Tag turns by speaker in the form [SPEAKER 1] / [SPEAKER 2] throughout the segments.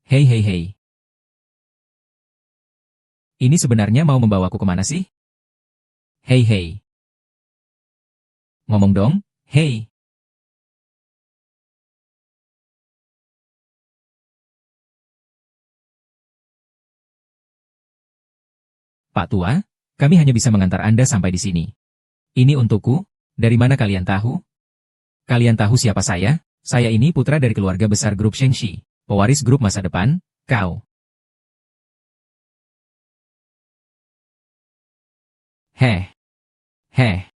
[SPEAKER 1] Hei hei hei. Ini sebenarnya mau membawaku kemana sih? Hei hei. Ngomong dong, hei. Pak Tua, kami hanya bisa mengantar Anda sampai di sini. Ini untukku? Dari mana kalian tahu? Kalian tahu siapa saya? Saya ini putra dari keluarga besar grup Shengxi, pewaris grup masa depan, kau. Heh. Heh.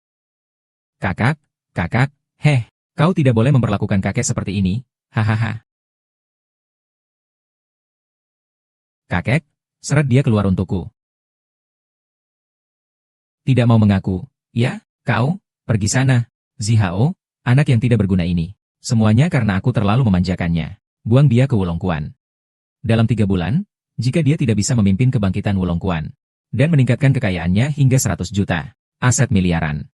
[SPEAKER 1] Kakak, kakak, heh. Kau tidak boleh memperlakukan kakek seperti ini, hahaha. Kakek, seret dia keluar untukku. Tidak mau mengaku, ya, kau, pergi sana. Zihao, anak yang tidak berguna ini. Semuanya karena aku terlalu memanjakannya. Buang dia ke Wulongkuan. Dalam 3 bulan, jika dia tidak bisa memimpin kebangkitan Wulongkuan, dan meningkatkan kekayaannya hingga 100 juta, aset miliaran.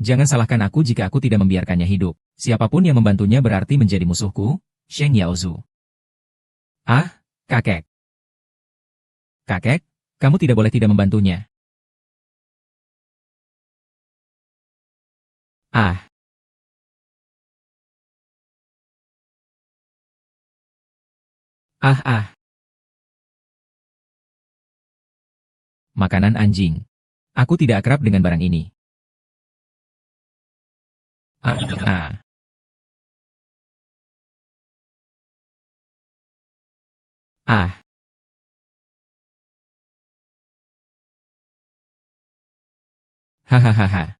[SPEAKER 1] Jangan salahkan aku jika aku tidak membiarkannya hidup. Siapapun yang membantunya berarti menjadi musuhku, Sheng Yaozu. Ah, kakek. Kakek, kamu tidak boleh tidak membantunya. Ah. Ah ah. Makanan anjing. Aku tidak akrab dengan barang ini. Ah ah. Ah. Hahaha.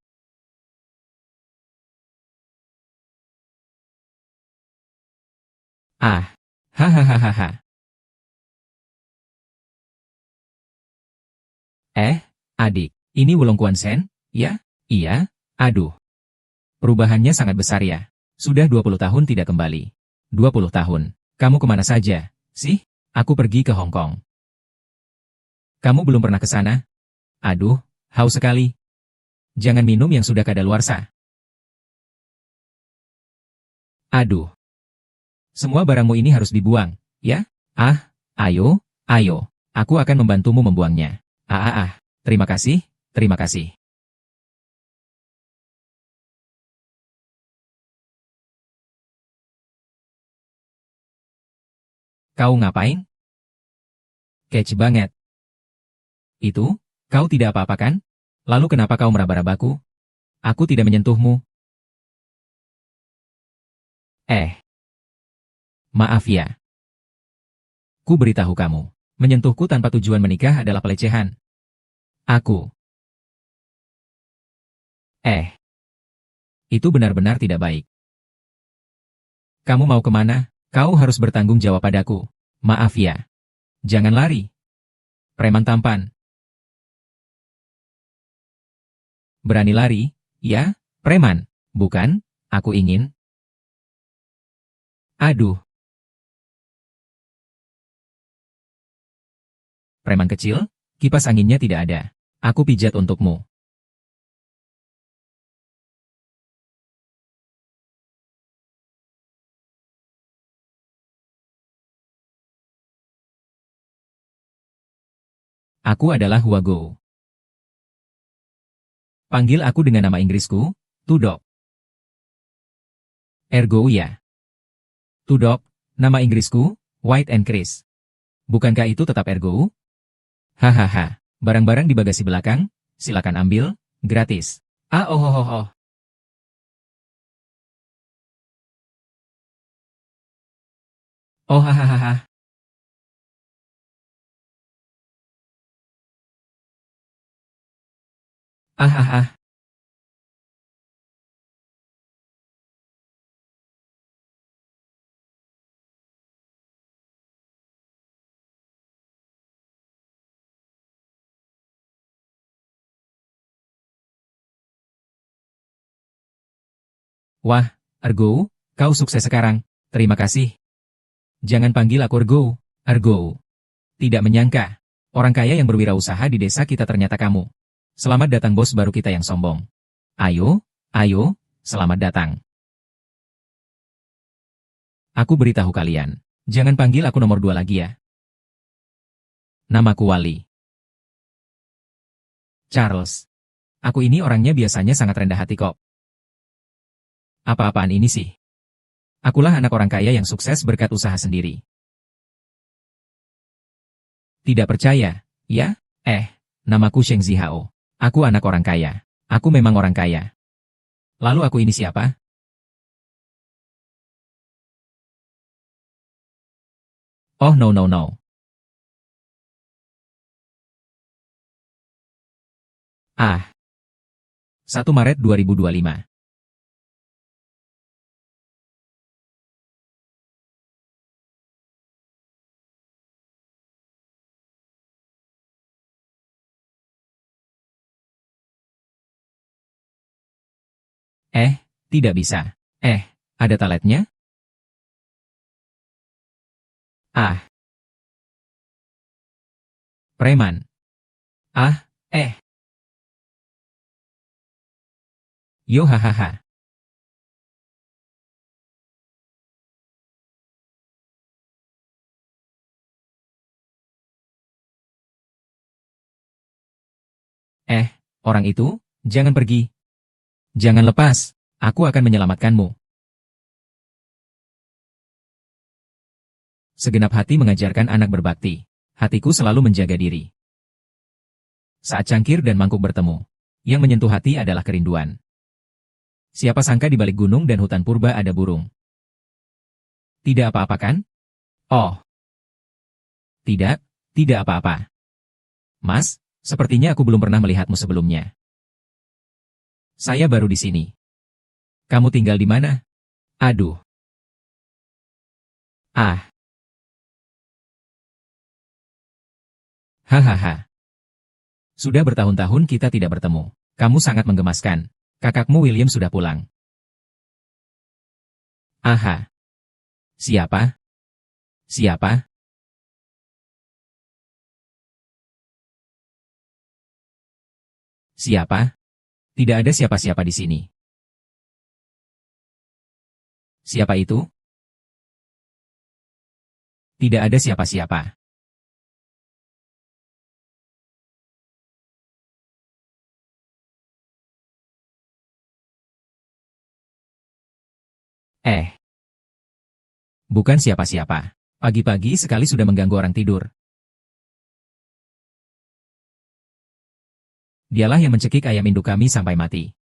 [SPEAKER 1] Ah. Hahaha. Adik. Ini Wulongkuan Sen? Ya? Iya? Aduh. Perubahannya sangat besar ya. Sudah 20 tahun tidak kembali. 20 tahun. Kamu kemana saja, sih? Aku pergi ke Hong Kong. Kamu belum pernah ke sana? Aduh, haus sekali. Jangan minum yang sudah kadaluarsa. Aduh. Semua barangmu ini harus dibuang, ya? Ah, ayo, ayo. Aku akan membantumu membuangnya. Terima kasih, terima kasih. Kau ngapain? Kece banget. Itu, kau tidak apa-apa kan? Lalu kenapa kau meraba-rabaku? Aku tidak menyentuhmu. Maaf ya. Ku beritahu kamu. Menyentuhku tanpa tujuan menikah adalah pelecehan. Aku. Itu benar-benar tidak baik. Kamu mau kemana? Kau harus bertanggung jawab padaku. Maaf ya. Jangan lari. Preman tampan. Berani lari? Ya, preman. Bukan, aku ingin. Aduh. Preman kecil, kipas anginnya tidak ada. Aku pijat untukmu. Aku adalah Huago. Panggil aku dengan nama Inggrisku, Tudok. Ergo ya. Tudok, nama Inggrisku, White and Chris. Bukankah itu tetap Ergo? Hahaha. Barang-barang di bagasi belakang, silakan ambil, gratis. Oh. Oh hahaha. Ah. Wah, Ergo, kau sukses sekarang. Terima kasih. Jangan panggil aku Ergo. Ergo. Tidak menyangka. Orang kaya yang berwirausaha di desa kita ternyata kamu. Selamat datang bos baru kita yang sombong. Ayo, selamat datang. Aku beritahu kalian. Jangan panggil aku nomor 2 lagi ya. Namaku Wali. Charles. Aku ini orangnya biasanya sangat rendah hati kok. Apa-apaan ini sih? Akulah anak orang kaya yang sukses berkat usaha sendiri. Tidak percaya, ya? Namaku Sheng Zihao. Aku anak orang kaya. Aku memang orang kaya. Lalu aku ini siapa? Oh no no no. 1 Maret 2025. Tidak bisa. Ada taletnya? Preman. Ah, eh. Yo hahaha. Orang itu, jangan pergi. Jangan lepas. Aku akan menyelamatkanmu. Segenap hati mengajarkan anak berbakti. Hatiku selalu menjaga diri. Saat cangkir dan mangkuk bertemu, yang menyentuh hati adalah kerinduan. Siapa sangka di balik gunung dan hutan purba ada burung. Tidak apa-apa kan? Oh. Tidak, tidak apa-apa. Mas, sepertinya aku belum pernah melihatmu sebelumnya. Saya baru di sini. Kamu tinggal di mana? Aduh. Hahaha. Sudah bertahun-tahun kita tidak bertemu. Kamu sangat menggemaskan. Kakakmu William sudah pulang. Aha. Siapa? Siapa? Siapa? Tidak ada siapa-siapa di sini. Siapa itu? Tidak ada siapa-siapa. Bukan siapa-siapa. Pagi-pagi sekali sudah mengganggu orang tidur. Dialah yang mencekik ayam induk kami sampai mati.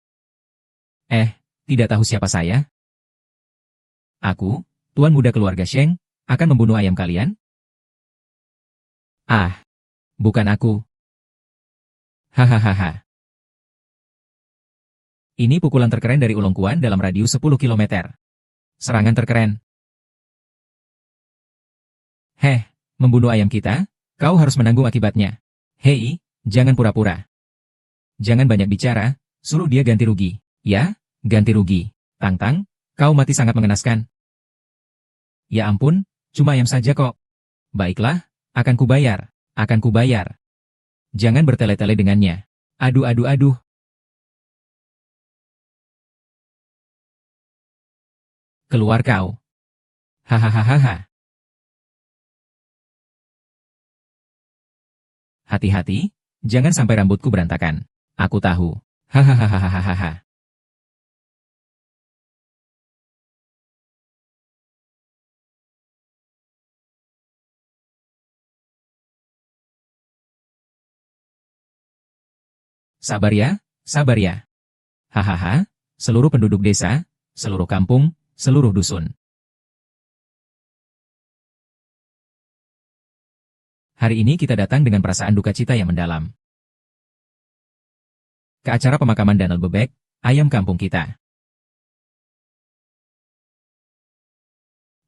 [SPEAKER 1] Tidak tahu siapa saya? Aku, tuan muda keluarga Sheng, akan membunuh ayam kalian? Bukan aku. Hahaha. Ini pukulan terkeren dari Ulongkuan dalam radius 10 km. Serangan terkeren. Membunuh ayam kita? Kau harus menanggung akibatnya. Hei, jangan pura-pura. Jangan banyak bicara, suruh dia ganti rugi. Ya, ganti rugi. Tang-tang, kau mati sangat mengenaskan. Ya ampun, cuma ayam saja kok. Baiklah, akan kubayar. Akan kubayar. Jangan bertele-tele dengannya. Aduh aduh aduh. Keluar kau. Hahaha. Hati-hati, jangan sampai rambutku berantakan. Aku tahu. Hahaha. Sabar ya, sabar ya. Hahaha, seluruh penduduk desa, seluruh kampung, seluruh dusun. Hari ini kita datang dengan perasaan duka cita yang mendalam. Ke acara pemakaman Danal Bebek, ayam kampung kita.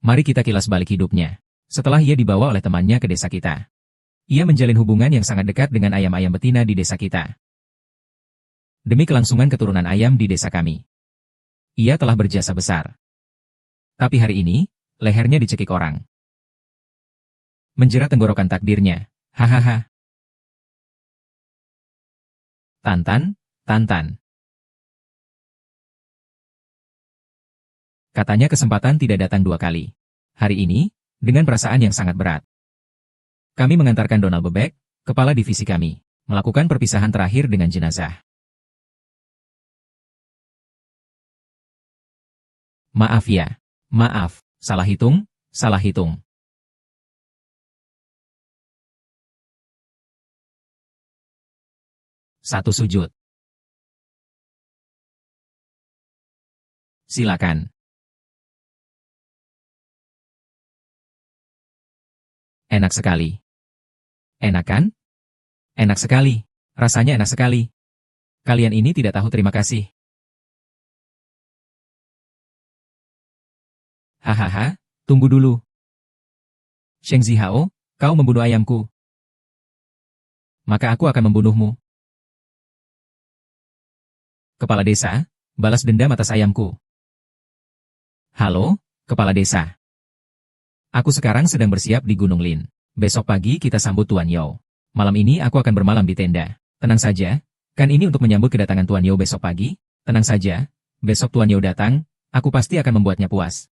[SPEAKER 1] Mari kita kilas balik hidupnya. Setelah ia dibawa oleh temannya ke desa kita. Ia menjalin hubungan yang sangat dekat dengan ayam-ayam betina di desa kita. Demi kelangsungan keturunan ayam di desa kami. Ia telah berjasa besar. Tapi hari ini, lehernya dicekik orang. Menjerat tenggorokan takdirnya. Hahaha. Tantan. Katanya kesempatan tidak datang 2 kali. Hari ini, dengan perasaan yang sangat berat. Kami mengantarkan Donald Bebek, kepala divisi kami, melakukan perpisahan terakhir dengan jenazah. Maaf ya. Maaf. Salah hitung, salah hitung. Satu sujud. Silakan. Enak sekali. Enak kan? Enak sekali. Rasanya enak sekali. Kalian ini tidak tahu terima kasih. Hahaha, tunggu dulu. Sheng Zihao, kau membunuh ayamku. Maka aku akan membunuhmu. Kepala desa, balas dendam atas ayamku. Halo, kepala desa. Aku sekarang sedang bersiap di Gunung Lin. Besok pagi kita sambut Tuan Yao. Malam ini aku akan bermalam di tenda. Tenang saja, kan ini untuk menyambut kedatangan Tuan Yao besok pagi? Tenang saja, besok Tuan Yao datang, aku pasti akan membuatnya puas.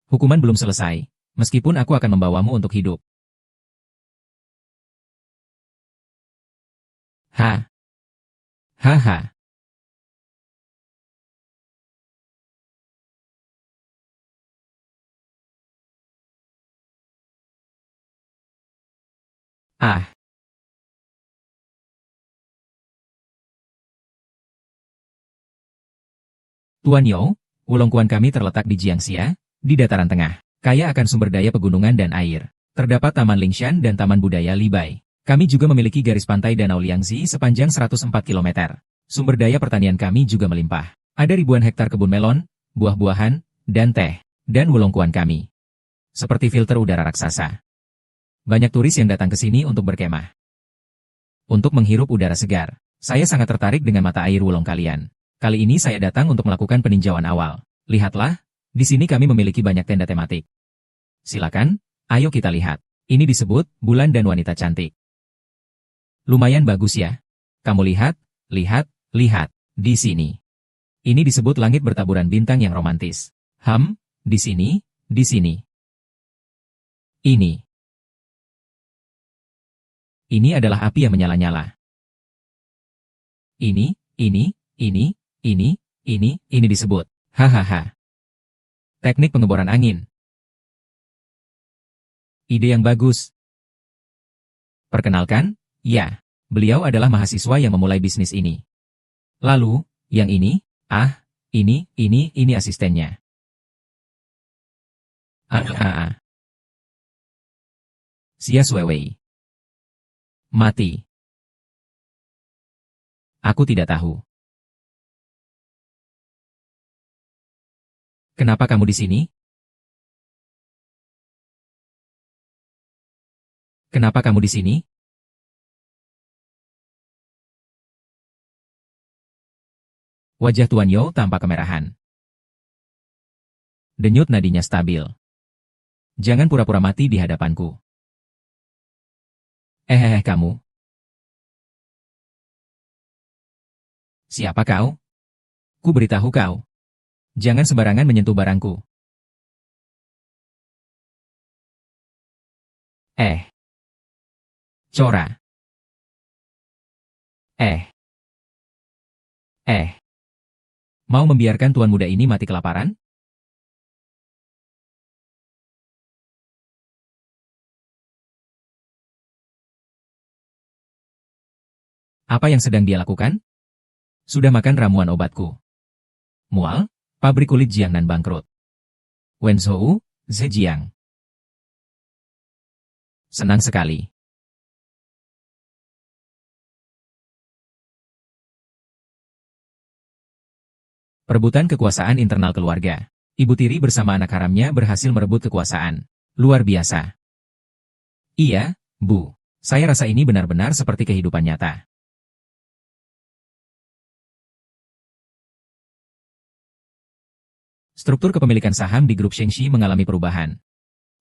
[SPEAKER 1] Hukuman belum selesai, meskipun aku akan membawamu untuk hidup. Ha. Haha. Ah. Tuan Yao, Wulongkuan kami terletak di Jiangxia, di dataran tengah, kaya akan sumber daya pegunungan dan air. Terdapat Taman Lingshan dan Taman Budaya Libai. Kami juga memiliki garis pantai Danau Liangzi sepanjang 104 km. Sumber daya pertanian kami juga melimpah. Ada ribuan hektar kebun melon, buah-buahan, dan teh, dan Wulongkuan kami. Seperti filter udara raksasa. Banyak turis yang datang ke sini untuk berkemah. Untuk menghirup udara segar. Saya sangat tertarik dengan mata air Wulong kalian. Kali ini saya datang untuk melakukan peninjauan awal. Lihatlah, di sini kami memiliki banyak tenda tematik. Silakan, ayo kita lihat. Ini disebut bulan dan wanita cantik. Lumayan bagus ya. Kamu lihat, lihat, di sini. Ini disebut langit bertaburan bintang yang romantis. Di sini, di sini. Ini adalah api yang menyala-nyala. Ini disebut. Hahaha. Teknik pengeboran angin. Ide yang bagus. Perkenalkan, ya, beliau adalah mahasiswa yang memulai bisnis ini. Lalu, yang ini, ini asistennya. Xia Shuiwei. Mati. Aku tidak tahu. Kenapa kamu di sini? Kenapa kamu di sini? Wajah Tuan Yao tampak kemerahan. Denyut nadinya stabil. Jangan pura-pura mati di hadapanku. Kamu. Siapa kau? Ku beritahu kau. Jangan sembarangan menyentuh barangku. Cora. Mau membiarkan tuan muda ini mati kelaparan? Apa yang sedang dia lakukan? Sudah makan ramuan obatku. Mual, pabrik kulit Jiangnan bangkrut. Wenzhou, Zhejiang. Senang sekali. Perebutan kekuasaan internal keluarga. Ibu tiri bersama anak haramnya berhasil merebut kekuasaan. Luar biasa. Iya, Bu. Saya rasa ini benar-benar seperti kehidupan nyata. Struktur kepemilikan saham di grup Shengxi mengalami perubahan.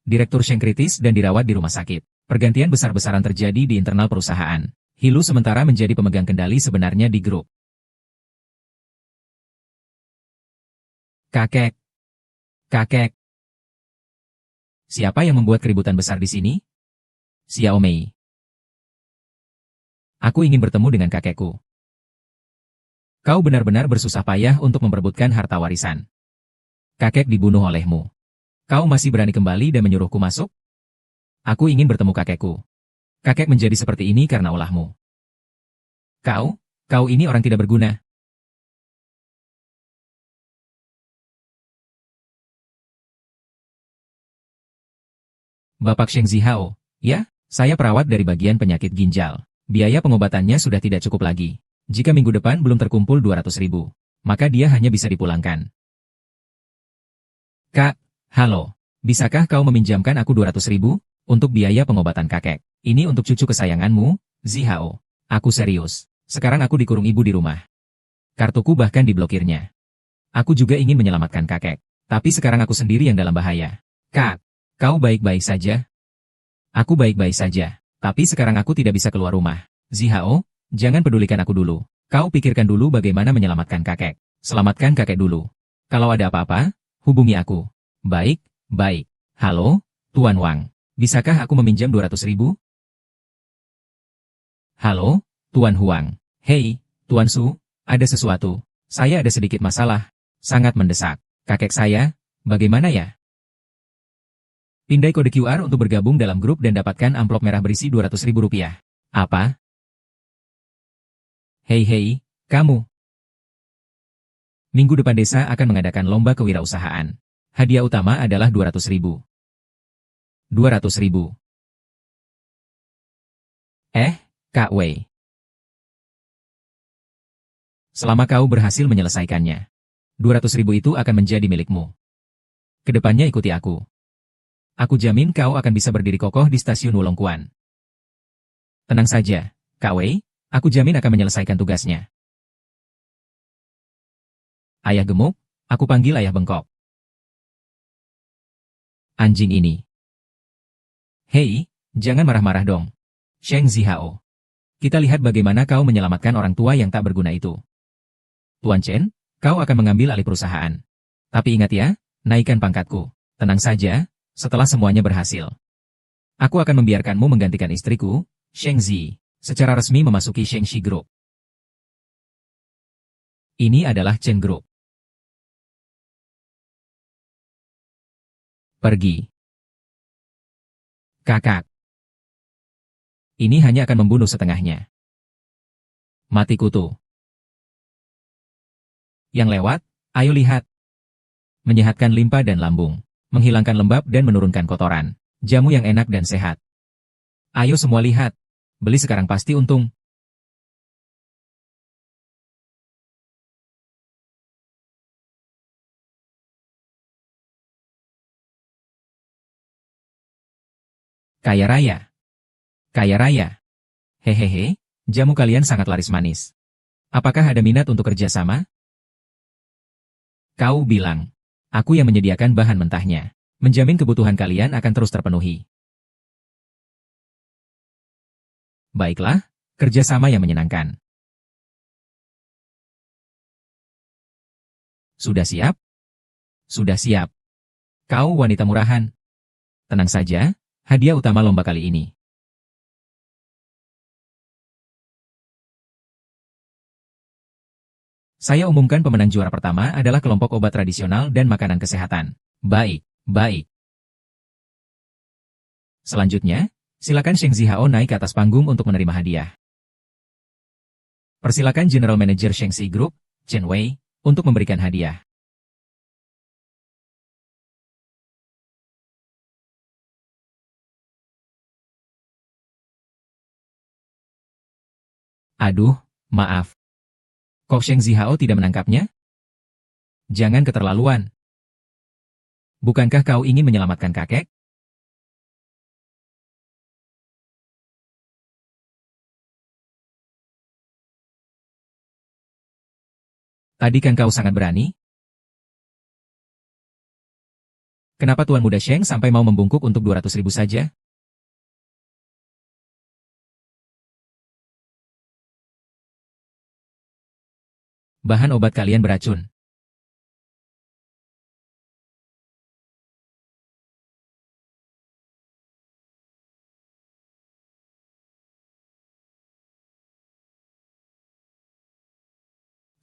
[SPEAKER 1] Direktur Sheng kritis dan dirawat di rumah sakit. Pergantian besar-besaran terjadi di internal perusahaan. Hilu sementara menjadi pemegang kendali sebenarnya di grup. Kakek. Kakek. Siapa yang membuat keributan besar di sini? Xiao Mei. Aku ingin bertemu dengan kakekku. Kau benar-benar bersusah payah untuk memperebutkan harta warisan. Kakek dibunuh olehmu. Kau masih berani kembali dan menyuruhku masuk? Aku ingin bertemu kakekku. Kakek menjadi seperti ini karena ulahmu. Kau ini orang tidak berguna. Bapak Sheng Zihao, ya, saya perawat dari bagian penyakit ginjal. Biaya pengobatannya sudah tidak cukup lagi. Jika minggu depan belum terkumpul 200.000, maka dia hanya bisa dipulangkan. Kak, halo. Bisakah kau meminjamkan aku 200.000 untuk biaya pengobatan kakek? Ini untuk cucu kesayanganmu, Zihao. Aku serius. Sekarang aku dikurung ibu di rumah. Kartuku bahkan diblokirnya. Aku juga ingin menyelamatkan kakek. Tapi sekarang aku sendiri yang dalam bahaya. Kak, kau baik-baik saja? Aku baik-baik saja. Tapi sekarang aku tidak bisa keluar rumah. Zihao, jangan pedulikan aku dulu. Kau pikirkan dulu bagaimana menyelamatkan kakek. Selamatkan kakek dulu. Kalau ada apa-apa, hubungi aku. Baik, baik. Halo, Tuan Wang. Bisakah aku meminjam 200.000? Halo, Tuan Huang. Hei, Tuan Su, ada sesuatu. Saya ada sedikit masalah. Sangat mendesak. Kakek saya, bagaimana ya? Pindai kode QR untuk bergabung dalam grup dan dapatkan amplop merah berisi Rp200.000. Apa? Hei, kamu. Minggu depan desa akan mengadakan lomba kewirausahaan. Hadiah utama adalah 200.000. 200.000. Kak Wei. Selama kau berhasil menyelesaikannya, 200.000 itu akan menjadi milikmu. Kedepannya ikuti aku. Aku jamin kau akan bisa berdiri kokoh di stasiun Wulongkuan. Tenang saja, Kak Wei, aku jamin akan menyelesaikan tugasnya. Ayah gemuk, aku panggil ayah bengkok. Anjing ini. Hei, jangan marah-marah dong. Sheng Zihao. Kita lihat bagaimana kau menyelamatkan orang tua yang tak berguna itu. Tuan Chen, kau akan mengambil alih perusahaan. Tapi ingat ya, naikkan pangkatku. Tenang saja, setelah semuanya berhasil. Aku akan membiarkanmu menggantikan istriku, Sheng Zi, secara resmi memasuki Shengxi Group. Ini adalah Chen Group. Pergi. Kakak. Ini hanya akan membunuh setengahnya. Mati kutu. Yang lewat, ayo lihat. Menyehatkan limpa dan lambung. Menghilangkan lembab dan menurunkan kotoran. Jamu yang enak dan sehat. Ayo semua lihat. Beli sekarang pasti untung. Kaya raya. Kaya raya. Hehehe, jamu kalian sangat laris manis. Apakah ada minat untuk kerjasama? Kau bilang. Aku yang menyediakan bahan mentahnya. Menjamin kebutuhan kalian akan terus terpenuhi. Baiklah, kerjasama yang menyenangkan. Sudah siap? Sudah siap. Kau wanita murahan. Tenang saja, hadiah utama lomba kali ini. Saya umumkan pemenang juara pertama adalah kelompok obat tradisional dan makanan kesehatan. Baik, baik. Selanjutnya, silakan Sheng Zihao naik ke atas panggung untuk menerima hadiah. Persilakan General Manager Shengxi Group, Chen Wei, untuk memberikan hadiah. Aduh, maaf. Kok Sheng Zihao tidak menangkapnya? Jangan keterlaluan. Bukankah kau ingin menyelamatkan kakek? Tadi kan kau sangat berani? Kenapa Tuan Muda Sheng sampai mau membungkuk untuk 200.000 saja? Bahan obat kalian beracun.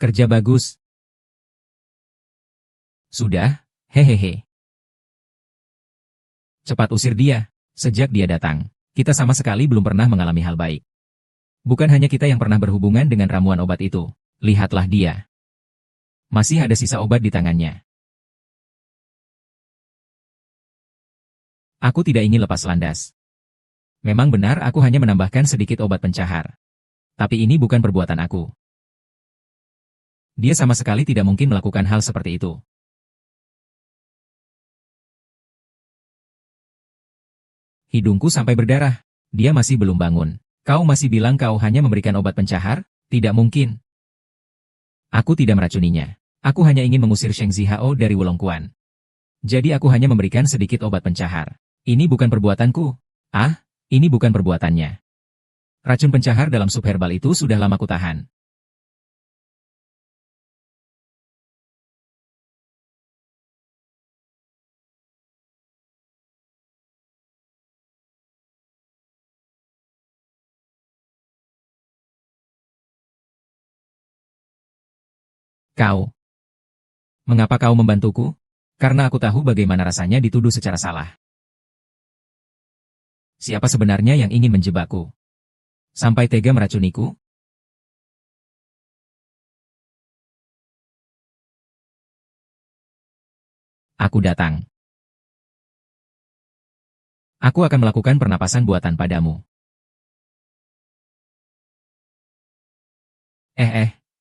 [SPEAKER 1] Kerja bagus. Sudah, hehehe. Cepat usir dia. Sejak dia datang, kita sama sekali belum pernah mengalami hal baik. Bukan hanya kita yang pernah berhubungan dengan ramuan obat itu. Lihatlah dia. Masih ada sisa obat di tangannya. Aku tidak ingin lepas landas. Memang benar aku hanya menambahkan sedikit obat pencahar. Tapi ini bukan perbuatan aku. Dia sama sekali tidak mungkin melakukan hal seperti itu. Hidungku sampai berdarah. Dia masih belum bangun. Kau masih bilang kau hanya memberikan obat pencahar? Tidak mungkin. Aku tidak meracuninya. Aku hanya ingin mengusir Sheng Zihao dari Wulongkuan. Jadi aku hanya memberikan sedikit obat pencahar. Ini bukan perbuatanku. Ah, ini bukan perbuatannya. Racun pencahar dalam sup herbal itu sudah lama kutahan. Kau. Mengapa kau membantuku? Karena aku tahu bagaimana rasanya dituduh secara salah. Siapa sebenarnya yang ingin menjebakku? Sampai tega meracuniku? Aku datang. Aku akan melakukan pernapasan buatan padamu.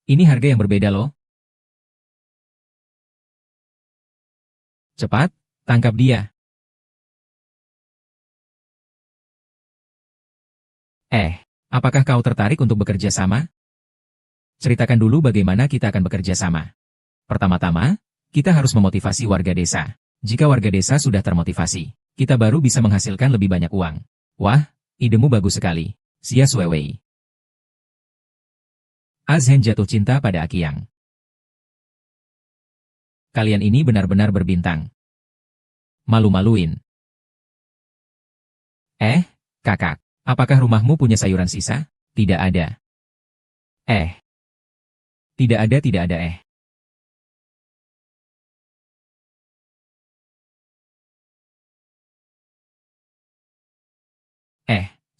[SPEAKER 1] Ini harga yang berbeda loh. Cepat, tangkap dia. Apakah kau tertarik untuk bekerja sama? Ceritakan dulu bagaimana kita akan bekerja sama. Pertama-tama, kita harus memotivasi warga desa. Jika warga desa sudah termotivasi, kita baru bisa menghasilkan lebih banyak uang. Wah, idemu bagus sekali. Xia Suewei. Azhen jatuh cinta pada Akiang. Kalian ini benar-benar berbintang. Malu-maluin. Kakak, apakah rumahmu punya sayuran sisa? Tidak ada. Tidak ada, tidak ada.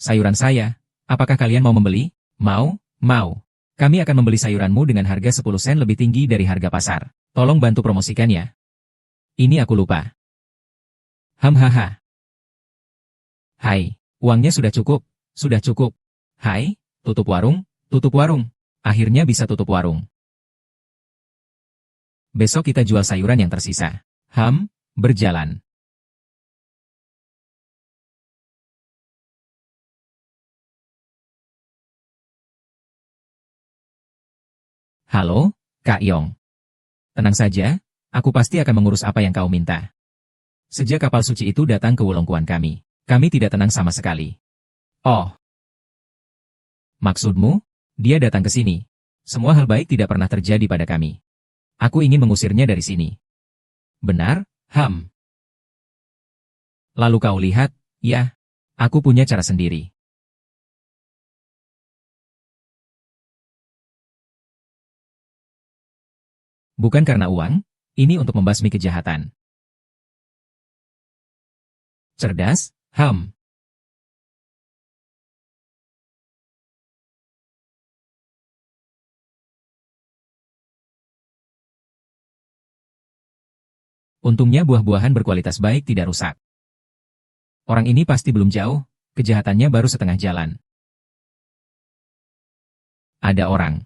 [SPEAKER 1] Sayuran saya. Apakah kalian mau membeli? Mau, mau. Kami akan membeli sayuranmu dengan harga 10 sen lebih tinggi dari harga pasar. Tolong bantu promosikan ya. Ini aku lupa. Hahaha. Hai, uangnya sudah cukup. Sudah cukup. Hai, tutup warung, tutup warung. Akhirnya bisa tutup warung. Besok kita jual sayuran yang tersisa. Berjalan. Halo, Kak Yong. Tenang saja, aku pasti akan mengurus apa yang kau minta. Sejak kapal suci itu datang ke Wulongkuan kami tidak tenang sama sekali. Oh. Maksudmu? Dia datang ke sini. Semua hal baik tidak pernah terjadi pada kami. Aku ingin mengusirnya dari sini. Benar? Lalu kau lihat, ya, aku punya cara sendiri. Bukan karena uang, ini untuk membasmi kejahatan. Cerdas? Untungnya buah-buahan berkualitas baik tidak rusak. Orang ini pasti belum jauh, kejahatannya baru setengah jalan. Ada orang.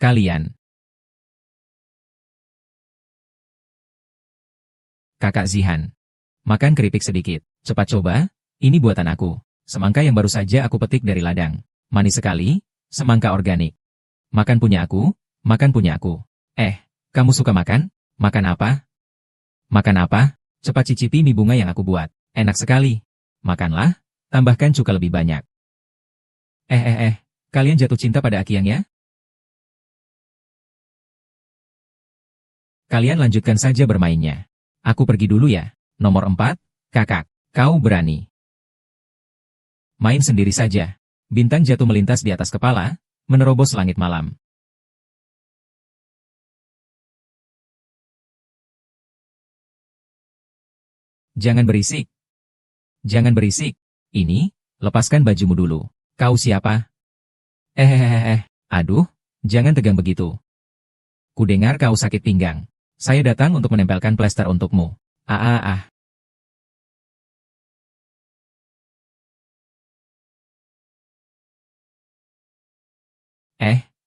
[SPEAKER 1] Kalian. Kakak Zihan. Makan keripik sedikit. Cepat coba, ini buatan aku. Semangka yang baru saja aku petik dari ladang. Manis sekali, semangka organik. Makan punya aku, makan punya aku. Kamu suka makan? Makan apa? Makan apa? Cepat cicipi mie bunga yang aku buat. Enak sekali. Makanlah, tambahkan cuka lebih banyak. Kalian jatuh cinta pada Akiang ya? Kalian lanjutkan saja bermainnya. Aku pergi dulu ya. Nomor 4, kakak. Kau berani. Main sendiri saja. Bintang jatuh melintas di atas kepala, menerobos langit malam. Jangan berisik. Jangan berisik. Ini, lepaskan bajumu dulu. Kau siapa? Aduh, jangan tegang begitu. Kudengar kau sakit pinggang. Saya datang untuk menempelkan plester untukmu.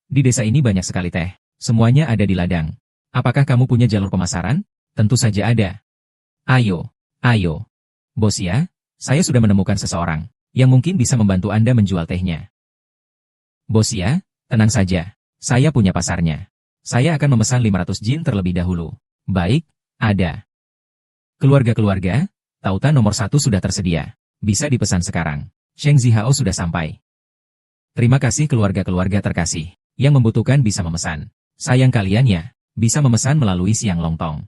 [SPEAKER 1] Di desa ini banyak sekali teh. Semuanya ada di ladang. Apakah kamu punya jalur pemasaran? Tentu saja ada. Ayo. Bos ya, saya sudah menemukan seseorang yang mungkin bisa membantu Anda menjual tehnya. Bos ya, tenang saja. Saya punya pasarnya. Saya akan memesan 500 jin terlebih dahulu. Baik, ada. Keluarga-keluarga, tautan nomor 1 sudah tersedia. Bisa dipesan sekarang. Sheng Zihao sudah sampai. Terima kasih keluarga-keluarga terkasih. Yang membutuhkan bisa memesan. Sayang kalian ya, bisa memesan melalui Siang Longtong.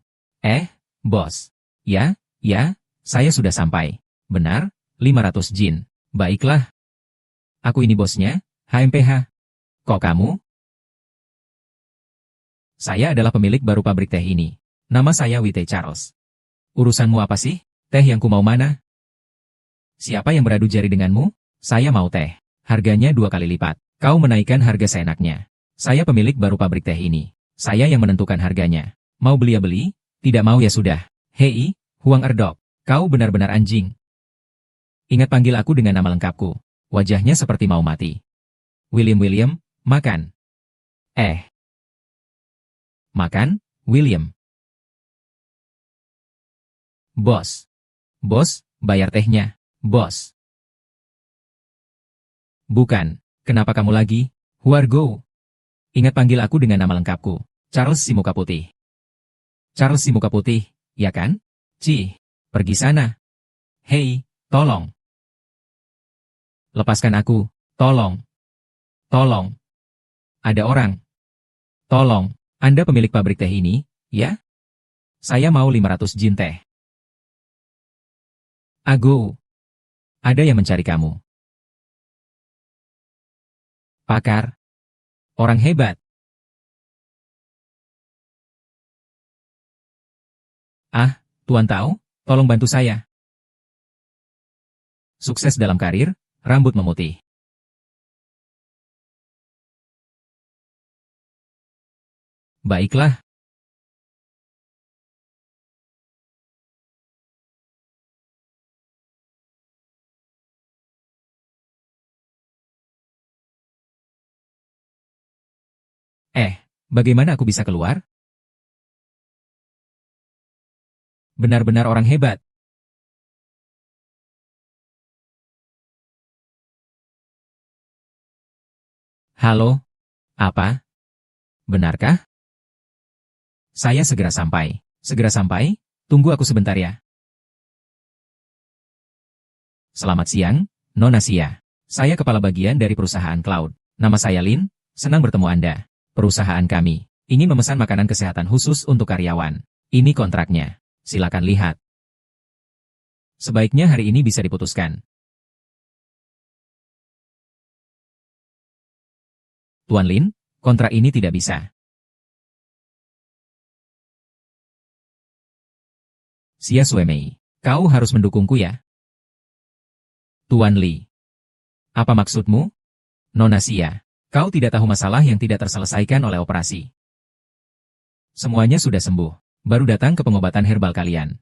[SPEAKER 1] Bos. Ya, saya sudah sampai. Benar, 500 jin. Baiklah. Aku ini bosnya, HMPH. Kok kamu? Saya adalah pemilik baru pabrik teh ini. Nama saya Wite Charles. Urusanmu apa sih? Teh yang ku mau mana? Siapa yang beradu jari denganmu? Saya mau teh. Harganya 2 kali lipat. Kau menaikkan harga seenaknya. Saya pemilik baru pabrik teh ini. Saya yang menentukan harganya. Mau beli ya beli, tidak mau ya sudah. Hei, Huang Erdok, kau benar-benar anjing. Ingat panggil aku dengan nama lengkapku. Wajahnya seperti mau mati. William, makan. Makan, William. Bos, bayar tehnya. Bos. Bukan. Kenapa kamu lagi? Huargo. Ingat panggil aku dengan nama lengkapku. Charles si muka putih. Charles si muka putih, ya kan? Pergi sana. Hei, tolong. Lepaskan aku. Tolong. Ada orang. Tolong. Anda pemilik pabrik teh ini, ya? Saya mau 500 jin teh. Ago. Ada yang mencari kamu. Pakar. Orang hebat. Tuan tahu, tolong bantu saya. Sukses dalam karir, rambut memutih. Baiklah. Bagaimana aku bisa keluar? Benar-benar orang hebat. Halo? Apa? Benarkah? Saya segera sampai. Segera sampai? Tunggu aku sebentar ya. Selamat siang, Nona Sia. Saya kepala bagian dari perusahaan Cloud. Nama saya Lin, senang bertemu Anda. Perusahaan kami ingin memesan makanan kesehatan khusus untuk karyawan. Ini kontraknya. Silakan lihat. Sebaiknya hari ini bisa diputuskan. Tuan Lin, kontrak ini tidak bisa. Xia Suemei, kau harus mendukungku ya. Tuan Li. Apa maksudmu? Nona Xia, kau tidak tahu masalah yang tidak terselesaikan oleh operasi. Semuanya sudah sembuh. Baru datang ke pengobatan herbal kalian.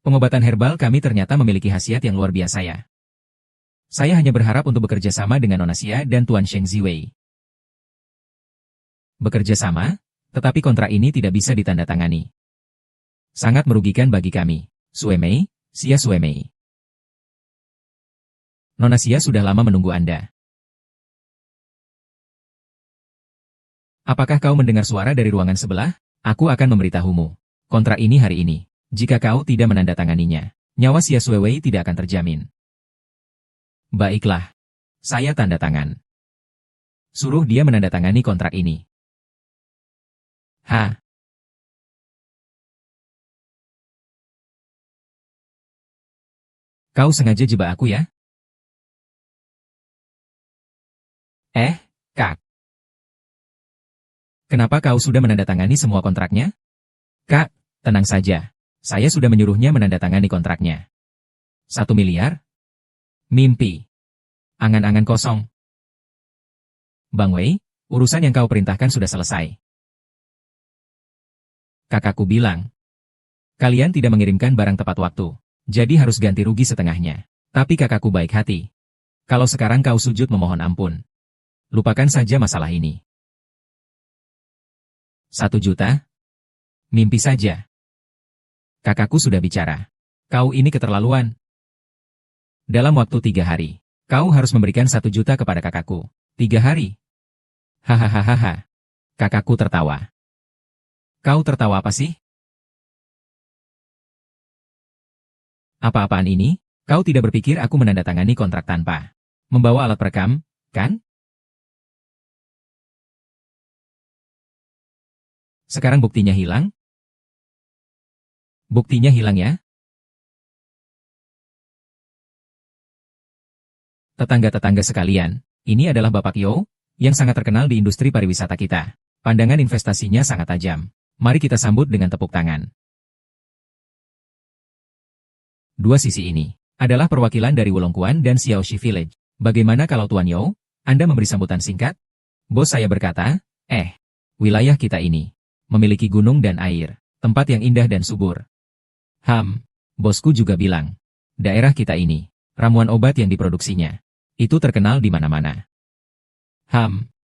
[SPEAKER 1] Pengobatan herbal kami ternyata memiliki khasiat yang luar biasa ya. Saya hanya berharap untuk bekerja sama dengan Nona Xia dan Tuan Sheng Ziwei. Bekerja sama? Tetapi kontrak ini tidak bisa ditandatangani. Sangat merugikan bagi kami. Suemei, Xia Suemei. Nona Xia sudah lama menunggu Anda. Apakah kau mendengar suara dari ruangan sebelah? Aku akan memberitahumu. Kontrak ini hari ini. Jika kau tidak menandatanganinya, nyawa Xia Suewei tidak akan terjamin. Baiklah. Saya tanda tangan. Suruh dia menandatangani kontrak ini. Ha. Kau sengaja jebak aku ya? Kak. Kenapa kau sudah menandatangani semua kontraknya? Kak, tenang saja. Saya sudah menyuruhnya menandatangani kontraknya. 1 miliar? Mimpi. Angan-angan kosong. Bang Wei, urusan yang kau perintahkan sudah selesai. Kakakku bilang, kalian tidak mengirimkan barang tepat waktu, jadi harus ganti rugi setengahnya. Tapi kakakku baik hati. Kalau sekarang kau sujud memohon ampun, lupakan saja masalah ini. 1 juta? Mimpi saja. Kakakku sudah bicara. Kau ini keterlaluan. Dalam waktu 3 hari, kau harus memberikan 1 juta kepada kakakku. 3 hari? Hahaha. Kakakku tertawa. Kau tertawa apa sih? Apa-apaan ini? Kau tidak berpikir aku menandatangani kontrak tanpa membawa alat perekam, kan? Sekarang buktinya hilang? Buktinya hilang ya? Tetangga-tetangga sekalian, ini adalah Bapak Yo, yang sangat terkenal di industri pariwisata kita. Pandangan investasinya sangat tajam. Mari kita sambut dengan tepuk tangan. Dua sisi ini adalah perwakilan dari Wulongkuan dan Xiaoxi Village. Bagaimana kalau Tuan Yo, Anda memberi sambutan singkat? Bos saya berkata, wilayah kita ini memiliki gunung dan air, tempat yang indah dan subur. Bosku juga bilang, daerah kita ini, ramuan obat yang diproduksinya, itu terkenal di mana-mana.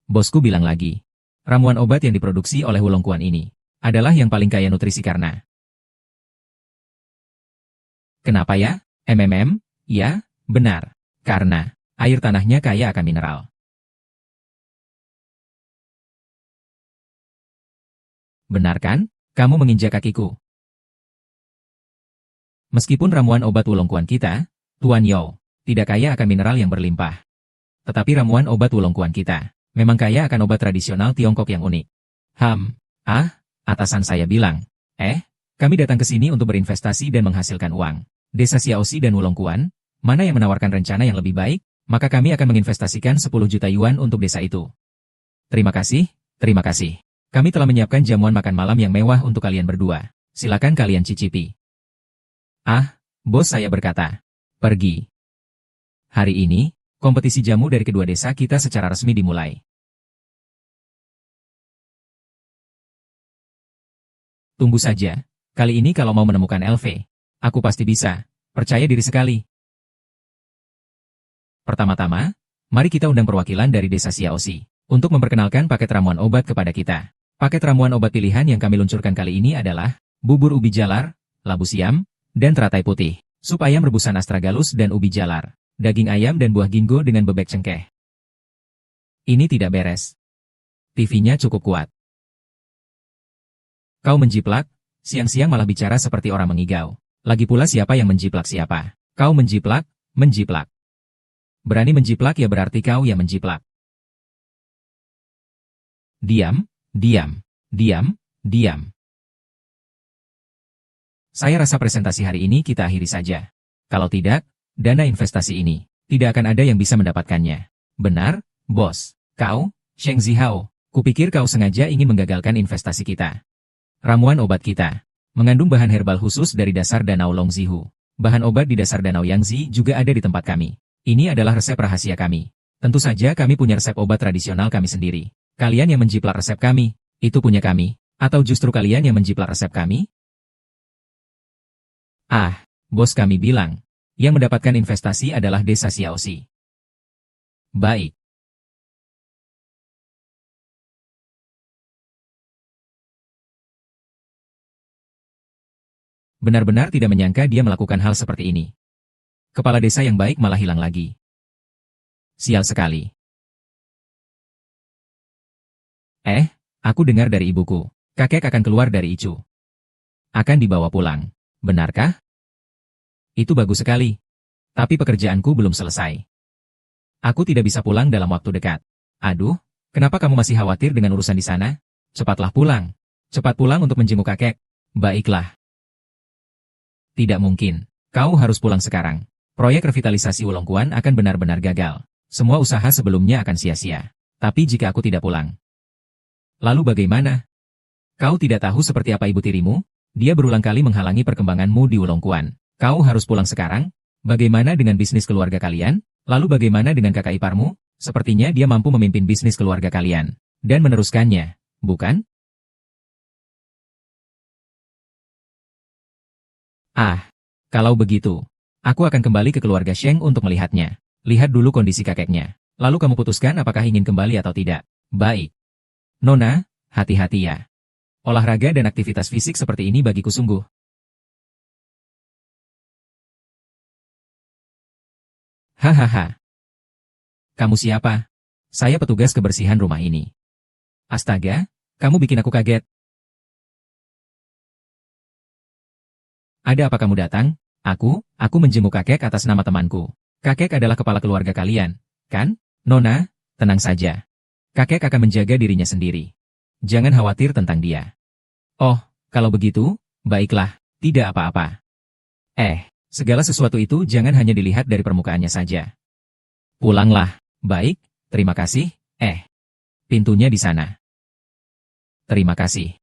[SPEAKER 1] Bosku bilang lagi, ramuan obat yang diproduksi oleh Wulongkuan ini adalah yang paling kaya nutrisi karena. Kenapa ya? Ya, benar. Karena air tanahnya kaya akan mineral. Benar kan? Kamu menginjak kakiku. Meskipun ramuan obat Wulongkuan kita, Tuan Yo, tidak kaya akan mineral yang berlimpah. Tetapi ramuan obat Wulongkuan kita memang kaya akan obat tradisional Tiongkok yang unik. Atasan saya bilang, kami datang ke sini untuk berinvestasi dan menghasilkan uang. Desa Xiaoxi dan Wulongkuan, mana yang menawarkan rencana yang lebih baik, maka kami akan menginvestasikan 10 juta yuan untuk desa itu. Terima kasih, terima kasih. Kami telah menyiapkan jamuan makan malam yang mewah untuk kalian berdua. Silakan kalian cicipi. Bos saya berkata, pergi. Hari ini, kompetisi jamu dari kedua desa kita secara resmi dimulai. Tunggu saja, kali ini kalau mau menemukan LV, aku pasti bisa, percaya diri sekali. Pertama-tama, mari kita undang perwakilan dari desa Xiaoxi, untuk memperkenalkan paket ramuan obat kepada kita. Paket ramuan obat pilihan yang kami luncurkan kali ini adalah, bubur ubi jalar, labu siam, dan teratai putih, sup ayam rebusan astragalus dan ubi jalar, daging ayam dan buah ginkgo dengan bebek cengkeh. Ini tidak beres. TV-nya cukup kuat. Kau menjiplak, siang-siang malah bicara seperti orang mengigau. Lagi pula siapa yang menjiplak siapa? Kau menjiplak, menjiplak. Berani menjiplak ya berarti kau yang menjiplak. Diam, diam, diam, diam. Saya rasa presentasi hari ini kita akhiri saja. Kalau tidak, dana investasi ini tidak akan ada yang bisa mendapatkannya. Benar, bos. Kau, Sheng Zihao, kupikir kau sengaja ingin menggagalkan investasi kita. Ramuan obat kita mengandung bahan herbal khusus dari dasar danau Longzihu. Bahan obat di dasar danau Yangtze juga ada di tempat kami. Ini adalah resep rahasia kami. Tentu saja kami punya resep obat tradisional kami sendiri. Kalian yang menjiplak resep kami, itu punya kami. Atau justru kalian yang menjiplak resep kami? Bos kami bilang, yang mendapatkan investasi adalah desa Xiaoxi. Baik. Benar-benar tidak menyangka dia melakukan hal seperti ini. Kepala desa yang baik malah hilang lagi. Sial sekali. Aku dengar dari ibuku. Kakek akan keluar dari Icu. Akan dibawa pulang. Benarkah? Itu bagus sekali. Tapi pekerjaanku belum selesai. Aku tidak bisa pulang dalam waktu dekat. Aduh, kenapa kamu masih khawatir dengan urusan di sana? Cepatlah pulang. Cepat pulang untuk menjenguk kakek. Baiklah. Tidak mungkin. Kau harus pulang sekarang. Proyek revitalisasi Wulongkuan akan benar-benar gagal. Semua usaha sebelumnya akan sia-sia. Tapi jika aku tidak pulang. Lalu bagaimana? Kau tidak tahu seperti apa ibu tirimu? Dia berulang kali menghalangi perkembanganmu di Wulongkuan. Kau harus pulang sekarang? Bagaimana dengan bisnis keluarga kalian? Lalu bagaimana dengan kakak iparmu? Sepertinya dia mampu memimpin bisnis keluarga kalian. Dan meneruskannya, bukan? Kalau begitu, aku akan kembali ke keluarga Sheng untuk melihatnya. Lihat dulu kondisi kakeknya. Lalu kamu putuskan apakah ingin kembali atau tidak. Baik. Nona, hati-hati ya. Olahraga dan aktivitas fisik seperti ini bagiku sungguh. Hahaha. Kamu siapa? Saya petugas kebersihan rumah ini. Astaga, kamu bikin aku kaget. Ada apa kamu datang? Aku menjenguk kakek atas nama temanku. Kakek adalah kepala keluarga kalian, kan? Nona, tenang saja. Kakek akan menjaga dirinya sendiri. Jangan khawatir tentang dia. Oh, kalau begitu, baiklah, tidak apa-apa. Segala sesuatu itu jangan hanya dilihat dari permukaannya saja. Pulanglah. Baik, terima kasih. Pintunya di sana. Terima kasih.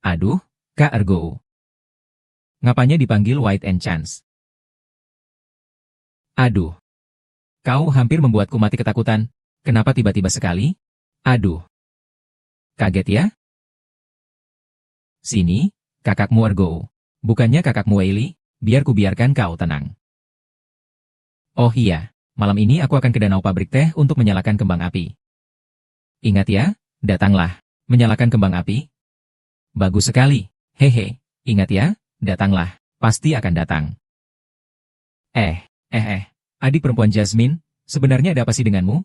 [SPEAKER 1] Aduh, Kak Ergo. Ngapanya dipanggil White and Chance? Aduh. Kau hampir membuatku mati ketakutan. Kenapa tiba-tiba sekali? Aduh. Kaget ya? Sini, kakakmu Ergo. Bukannya kakakmu Weili, biarkan kau tenang. Oh iya, malam ini aku akan ke danau pabrik teh untuk menyalakan kembang api. Ingat ya, datanglah. Menyalakan kembang api? Bagus sekali. Hehe, ingat ya, datanglah. Pasti akan datang. Adik perempuan Jasmine, sebenarnya ada apa sih denganmu?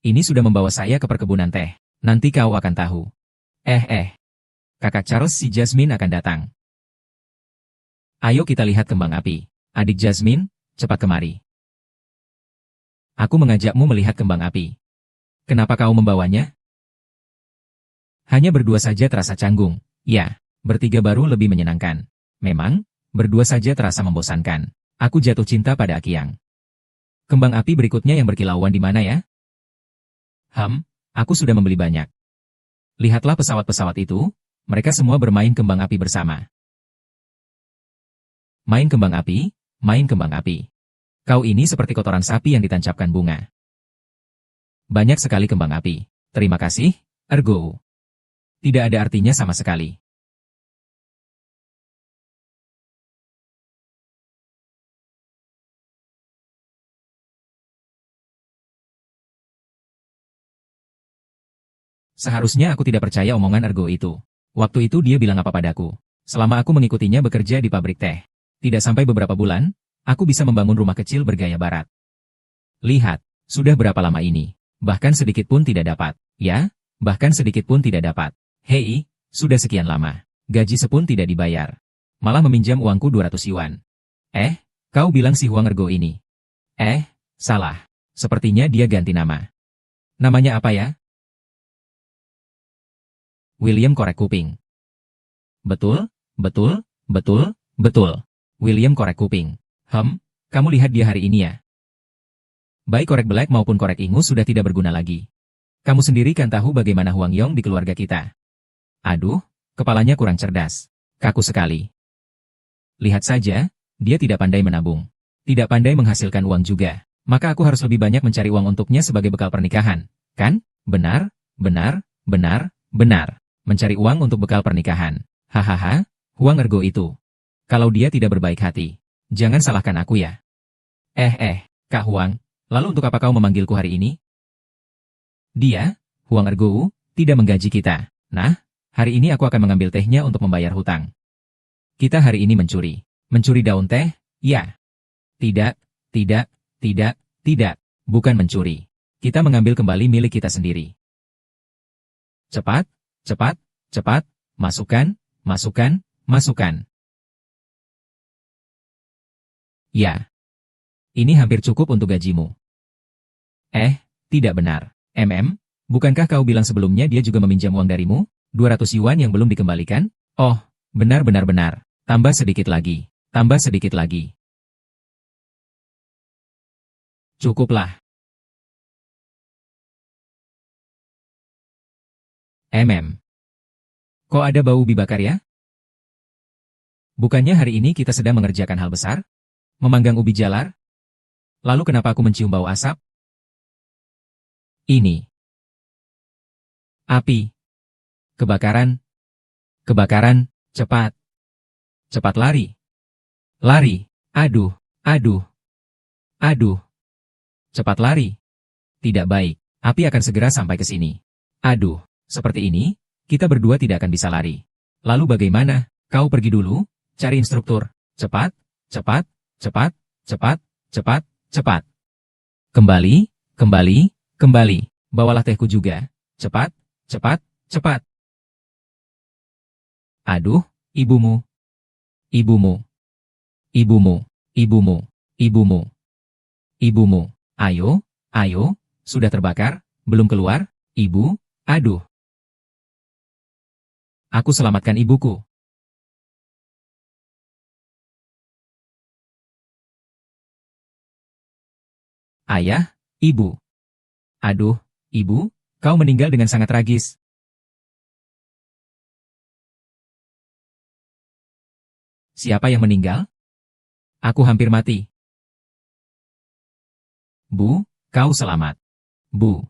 [SPEAKER 1] Ini sudah membawa saya ke perkebunan teh. Nanti kau akan tahu. Kakak Charles si Jasmine akan datang. Ayo kita lihat kembang api. Adik Jasmine, cepat kemari. Aku mengajakmu melihat kembang api. Kenapa kau membawanya? Hanya berdua saja terasa canggung. Ya, bertiga baru lebih menyenangkan. Memang, berdua saja terasa membosankan. Aku jatuh cinta pada Akiang. Kembang api berikutnya yang berkilauan di mana ya? Aku sudah membeli banyak. Lihatlah pesawat-pesawat itu, mereka semua bermain kembang api bersama. Main kembang api, main kembang api. Kau ini seperti kotoran sapi yang ditancapkan bunga. Banyak sekali kembang api. Terima kasih, Ergo. Tidak ada artinya sama sekali. Seharusnya aku tidak percaya omongan Ergo itu. Waktu itu dia bilang apa padaku? Selama aku mengikutinya bekerja di pabrik teh. Tidak sampai beberapa bulan, aku bisa membangun rumah kecil bergaya barat. Lihat, sudah berapa lama ini? Bahkan sedikit pun tidak dapat. Ya, bahkan sedikit pun tidak dapat. Hei, sudah sekian lama. Gaji sepun tidak dibayar. Malah meminjam uangku 200 yuan. Kau bilang si Huang Ergo ini? Salah. Sepertinya dia ganti nama. Namanya apa ya? William korek kuping. Betul. William korek kuping. Kamu lihat dia hari ini ya? Baik korek black maupun korek ingus sudah tidak berguna lagi. Kamu sendiri kan tahu bagaimana Huang Yong di keluarga kita. Aduh, kepalanya kurang cerdas. Kaku sekali. Lihat saja, dia tidak pandai menabung. Tidak pandai menghasilkan uang juga. Maka aku harus lebih banyak mencari uang untuknya sebagai bekal pernikahan. Kan? Benar. Mencari uang untuk bekal pernikahan. Hahaha, Huang Ergo itu. Kalau dia tidak berbaik hati, jangan salahkan aku ya. Kak Huang, lalu untuk apa kau memanggilku hari ini? Dia, Huang Ergou tidak menggaji kita. Nah, hari ini aku akan mengambil tehnya untuk membayar hutang. Kita hari ini mencuri. Mencuri daun teh? Ya. Tidak, tidak, tidak, tidak. Bukan mencuri. Kita mengambil kembali milik kita sendiri. Cepat, cepat, cepat. Masukkan, masukkan, masukkan. Ya. Ini hampir cukup untuk gajimu. Tidak benar. Bukankah kau bilang sebelumnya dia juga meminjam uang darimu? 200 yuan yang belum dikembalikan? Oh, benar. Tambah sedikit lagi. Tambah sedikit lagi. Cukuplah. Kok ada bau ubi bakar ya? Bukannya hari ini kita sedang mengerjakan hal besar? Memanggang ubi jalar? Lalu kenapa aku mencium bau asap? Ini. Api. Kebakaran. Kebakaran. Cepat. Cepat lari. Lari. Aduh. Aduh. Aduh. Cepat lari. Tidak baik. Api akan segera sampai ke sini. Aduh. Seperti ini, kita berdua tidak akan bisa lari. Lalu bagaimana? Kau pergi dulu, cari instruktur. Cepat. Cepat. Cepat. Cepat. Cepat. Cepat. Kembali. Kembali. Kembali. Bawalah tehku juga. Cepat. Cepat. Cepat. Aduh, ibumu. Ibumu. Ibumu. Ibumu. Ibumu. Ibumu. Ayo, ayo. Sudah terbakar? Belum keluar? Ibu? Aduh. Aku selamatkan ibuku. Ayah, ibu. Aduh, ibu, kau meninggal dengan sangat tragis. Siapa yang meninggal? Aku hampir mati. Bu, kau selamat. Bu.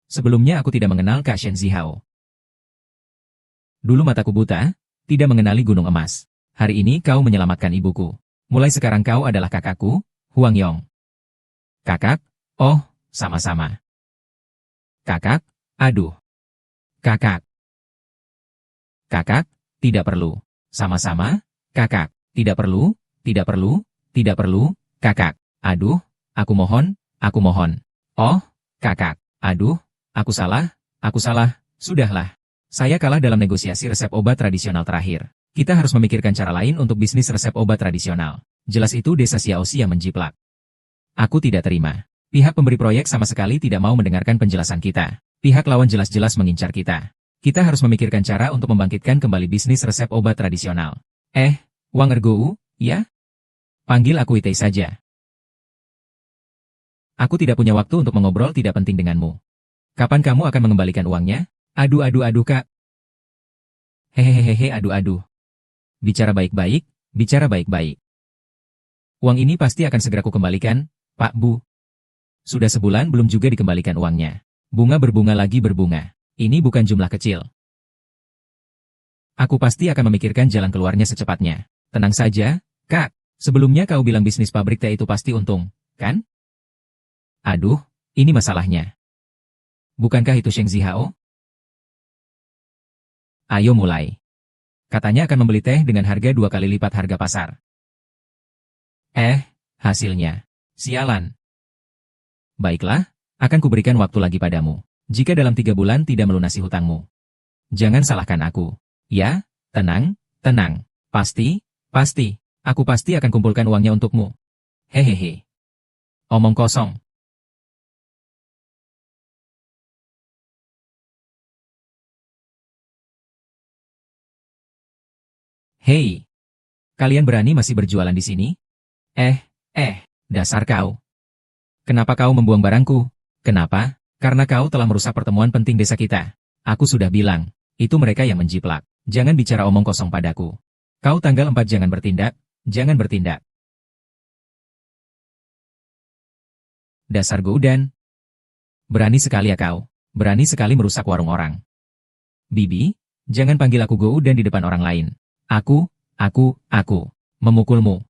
[SPEAKER 1] Sebelumnya aku tidak mengenal Kak Shen Zihao. Dulu mataku buta, tidak mengenali gunung emas. Hari ini kau menyelamatkan ibuku. Mulai sekarang kau adalah kakakku, Huang Yong. Kakak? Oh, sama-sama. Kakak? Aduh. Kakak. Kakak? Tidak perlu. Sama-sama? Kakak. Tidak perlu, tidak perlu, tidak perlu, kakak. Aduh, aku mohon, aku mohon. Oh, kakak. Aduh. Aku salah, sudahlah. Saya kalah dalam negosiasi resep obat tradisional terakhir. Kita harus memikirkan cara lain untuk bisnis resep obat tradisional. Jelas itu desa Xiaoxi yang menjiplak. Aku tidak terima. Pihak pemberi proyek sama sekali tidak mau mendengarkan penjelasan kita. Pihak lawan jelas-jelas mengincar kita. Kita harus memikirkan cara untuk membangkitkan kembali bisnis resep obat tradisional. Wang Ergou, ya? Panggil aku Itei saja. Aku tidak punya waktu untuk mengobrol tidak penting denganmu. Kapan kamu akan mengembalikan uangnya? Aduh, Kak. Hehehehe, aduh. Bicara baik-baik, bicara baik-baik. Uang ini pasti akan segera kukembalikan, Pak Bu. Sudah sebulan belum juga dikembalikan uangnya. Bunga berbunga lagi berbunga. Ini bukan jumlah kecil. Aku pasti akan memikirkan jalan keluarnya secepatnya. Tenang saja, Kak. Sebelumnya kau bilang bisnis pabrik teh itu pasti untung, kan? Aduh, ini masalahnya. Bukankah itu Sheng Zihao? Ayo mulai. Katanya akan membeli teh dengan harga 2 kali lipat harga pasar. Hasilnya. Sialan. Baiklah, akan kuberikan waktu lagi padamu. Jika dalam 3 bulan tidak melunasi hutangmu. Jangan salahkan aku. Ya, tenang. Pasti. Aku pasti akan kumpulkan uangnya untukmu. Hehehe. Omong kosong. Hei, kalian berani masih berjualan di sini? Dasar kau. Kenapa kau membuang barangku? Kenapa? Karena kau telah merusak pertemuan penting desa kita. Aku sudah bilang, itu mereka yang menjiplak. Jangan bicara omong kosong padaku. Kau tanggal 4 jangan bertindak. Dasar Goudan. Berani sekali ya kau. Berani sekali merusak warung orang. Bibi, jangan panggil aku Goudan di depan orang lain. Aku. Memukulmu.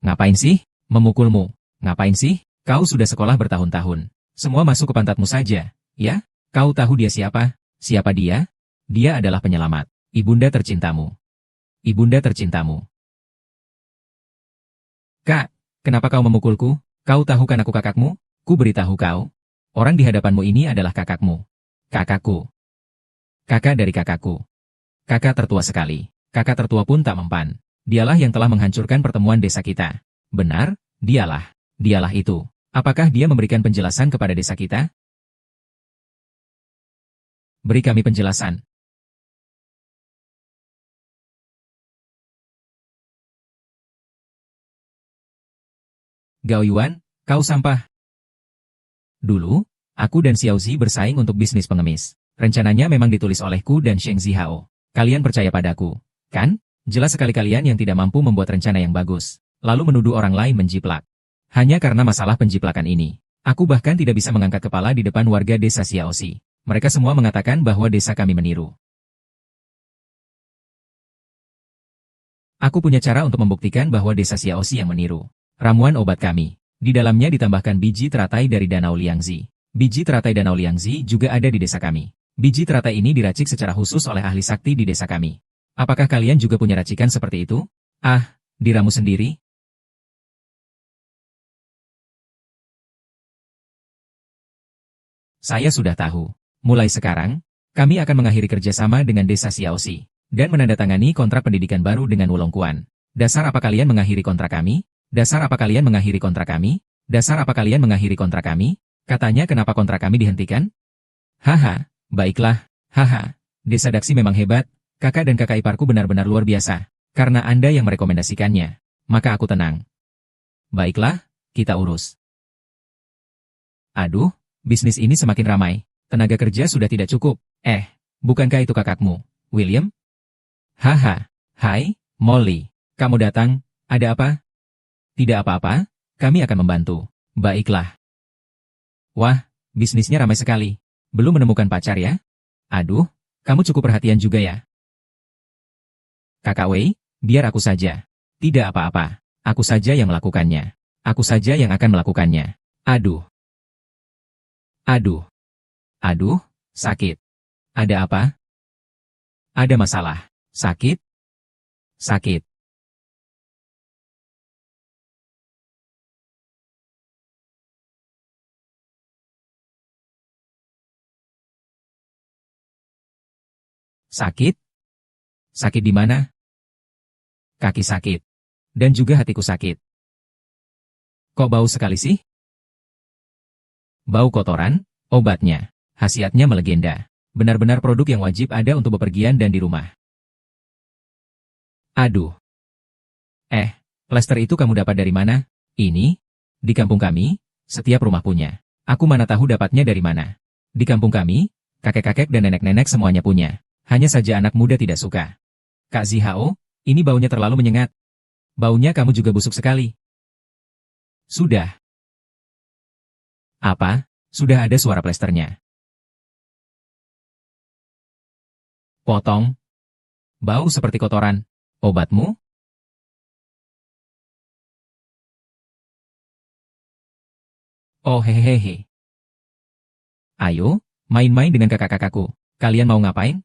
[SPEAKER 1] Ngapain sih? Memukulmu. Ngapain sih? Kau sudah sekolah bertahun-tahun. Semua masuk ke pantatmu saja, ya? Kau tahu dia siapa? Siapa dia? Dia adalah penyelamat. Ibunda tercintamu. Ibunda tercintamu. Kak, kenapa kau memukulku? Kau tahu kan aku kakakmu? Ku beritahu kau. Orang di hadapanmu ini adalah kakakmu. Kakakku. Kakak dari kakakku. Kakak tertua sekali. Kakak tertua pun tak mempan. Dialah yang telah menghancurkan pertemuan desa kita. Benar, dialah. Dialah itu. Apakah dia memberikan penjelasan kepada desa kita? Beri kami penjelasan. Gao Yuan, kau sampah. Dulu, aku dan Xiaozi bersaing untuk bisnis pengemis. Rencananya memang ditulis olehku dan Sheng Zihao. Kalian percaya padaku, kan? Jelas sekali kalian yang tidak mampu membuat rencana yang bagus, lalu menuduh orang lain menjiplak. Hanya karena masalah penjiplakan ini, aku bahkan tidak bisa mengangkat kepala di depan warga desa Xiaozi. Mereka semua mengatakan bahwa desa kami meniru. Aku punya cara untuk membuktikan bahwa desa Xiaozi yang meniru. Ramuan obat kami. Di dalamnya ditambahkan biji teratai dari Danau Liangzi. Biji teratai Danau Liangzi juga ada di desa kami. Biji teratai ini diracik secara khusus oleh ahli sakti di desa kami. Apakah kalian juga punya racikan seperti itu? Ah, diramu sendiri? Saya sudah tahu. Mulai sekarang, kami akan mengakhiri kerjasama dengan desa Xiaozi dan menandatangani kontrak pendidikan baru dengan Wulongkuan. Dasar apa kalian mengakhiri kontrak kami? Dasar apa kalian mengakhiri kontrak kami? Dasar apa kalian mengakhiri kontrak kami? Katanya kenapa kontrak kami dihentikan? Haha, baiklah, haha. Desa Daksi memang hebat, kakak dan kakak iparku benar-benar luar biasa. Karena Anda yang merekomendasikannya, maka aku tenang. Baiklah, kita urus. Aduh, bisnis ini semakin ramai. Tenaga kerja sudah tidak cukup. Bukankah itu kakakmu, William? Haha, hai, Molly. Kamu datang, ada apa? Tidak apa-apa, kami akan membantu. Baiklah. Wah, bisnisnya ramai sekali. Belum menemukan pacar ya? Aduh, kamu cukup perhatian juga ya. Kakak Wei, biar aku saja. Tidak apa-apa, aku saja yang melakukannya. Aku saja yang akan melakukannya. Aduh. Aduh. Aduh, sakit. Ada apa? Ada masalah. Sakit? Sakit. Sakit? Sakit di mana? Kaki sakit. Dan juga hatiku sakit. Kok bau sekali sih? Bau kotoran, obatnya. Khasiatnya melegenda. Benar-benar produk yang wajib ada untuk bepergian dan di rumah. Aduh. Plester itu kamu dapat dari mana? Ini? Di kampung kami, setiap rumah punya. Aku mana tahu dapatnya dari mana. Di kampung kami, kakek-kakek dan nenek-nenek semuanya punya. Hanya saja anak muda tidak suka. Kak Zihao, ini baunya terlalu menyengat. Baunya kamu juga busuk sekali. Sudah. Apa? Sudah ada suara plesternya. Potong. Bau seperti kotoran. Obatmu? Oh hehehe. Ayo, main-main dengan kakak-kakakku. Kalian mau ngapain?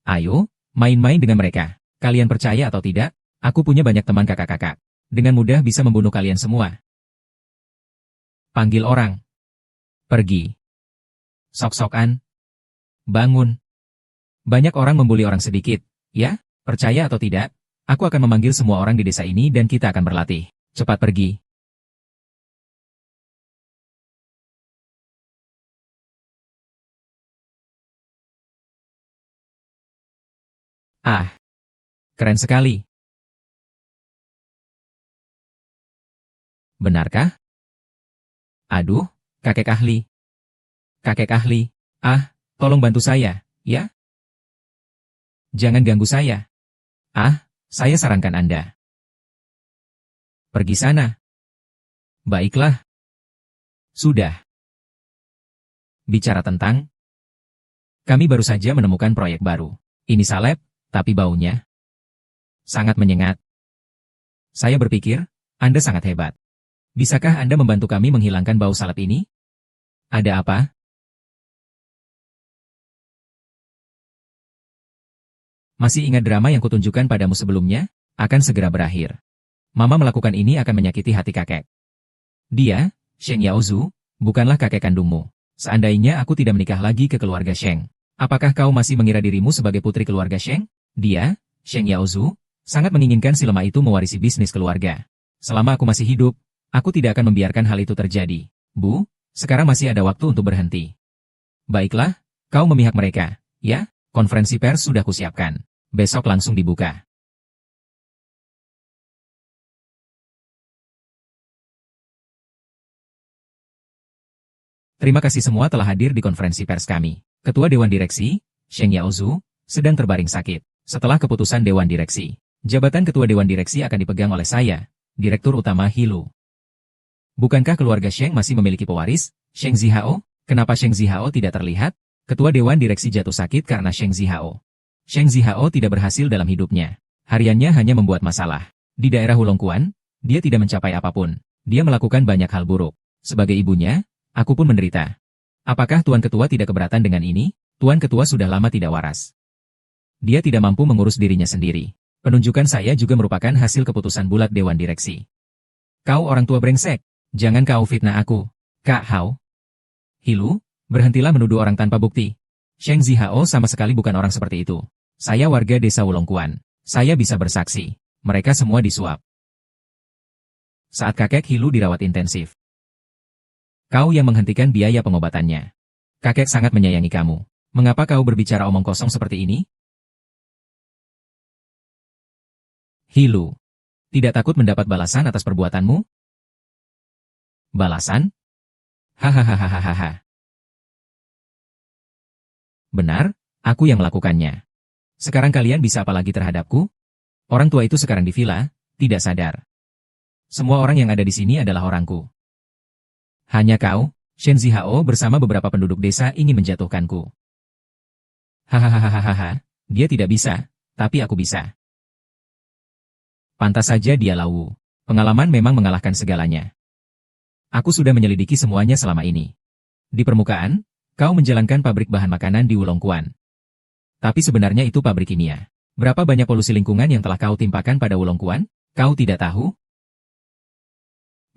[SPEAKER 1] Ayo, main-main dengan mereka. Kalian percaya atau tidak? Aku punya banyak teman kakak-kakak. Dengan mudah bisa membunuh kalian semua. Panggil orang. Pergi. Sok-sokan. Bangun. Banyak orang membuli orang sedikit. Ya, percaya atau tidak, aku akan memanggil semua orang di desa ini dan kita akan berlatih. Cepat pergi. Ah, keren sekali. Benarkah? Aduh, kakek ahli. Kakek ahli. Ah, tolong bantu saya, ya? Jangan ganggu saya. Ah, saya sarankan Anda. Pergi sana. Baiklah. Sudah. Bicara tentang... Kami baru saja menemukan proyek baru. Ini salep, tapi baunya sangat menyengat. Saya berpikir, Anda sangat hebat. Bisakah Anda membantu kami menghilangkan bau salep ini? Ada apa? Masih ingat drama yang kutunjukkan padamu sebelumnya? Akan segera berakhir. Mama melakukan ini akan menyakiti hati kakek. Dia, Sheng Yaozu, bukanlah kakek kandungmu. Seandainya aku tidak menikah lagi ke keluarga Sheng, apakah kau masih mengira dirimu sebagai putri keluarga Sheng? Dia, Sheng Yaozu, sangat menginginkan si lemah itu mewarisi bisnis keluarga. Selama aku masih hidup, aku tidak akan membiarkan hal itu terjadi. Bu, sekarang masih ada waktu untuk berhenti. Baiklah, kau memihak mereka, ya? Konferensi pers sudah kusiapkan. Besok langsung dibuka. Terima kasih semua telah hadir di konferensi pers kami. Ketua Dewan Direksi, Sheng Yaozu, sedang terbaring sakit. Setelah keputusan Dewan Direksi, jabatan Ketua Dewan Direksi akan dipegang oleh saya, Direktur Utama Hilu. Bukankah keluarga Sheng masih memiliki pewaris, Sheng Zihao? Kenapa Sheng Zihao tidak terlihat? Ketua Dewan Direksi jatuh sakit karena Sheng Zihao. Sheng Zihao tidak berhasil dalam hidupnya. Hariannya hanya membuat masalah. Di daerah Wulongkuan, dia tidak mencapai apapun. Dia melakukan banyak hal buruk. Sebagai ibunya, aku pun menderita. Apakah Tuan Ketua tidak keberatan dengan ini? Tuan Ketua sudah lama tidak waras. Dia tidak mampu mengurus dirinya sendiri. Penunjukan saya juga merupakan hasil keputusan bulat Dewan Direksi. Kau orang tua brengsek. Jangan kau fitnah aku. Kak Hao. Hilu, berhentilah menuduh orang tanpa bukti. Sheng Zihao sama sekali bukan orang seperti itu. Saya warga desa Wulongkuan. Saya bisa bersaksi. Mereka semua disuap. Saat kakek Hilu dirawat intensif. Kau yang menghentikan biaya pengobatannya. Kakek sangat menyayangi kamu. Mengapa kau berbicara omong kosong seperti ini? Hilu. Tidak takut mendapat balasan atas perbuatanmu? Balasan? Hahaha. Benar, aku yang melakukannya. Sekarang kalian bisa apa lagi terhadapku? Orang tua itu sekarang di villa, tidak sadar. Semua orang yang ada di sini adalah orangku. Hanya kau, Shen Zihao bersama beberapa penduduk desa ingin menjatuhkanku. Hahaha, dia tidak bisa, tapi aku bisa. Pantas saja dia lawu. Pengalaman memang mengalahkan segalanya. Aku sudah menyelidiki semuanya selama ini. Di permukaan, kau menjalankan pabrik bahan makanan di Wulongkuan. Tapi sebenarnya itu pabrik kimia. Berapa banyak polusi lingkungan yang telah kau timpakan pada Wulongkuan? Kau tidak tahu?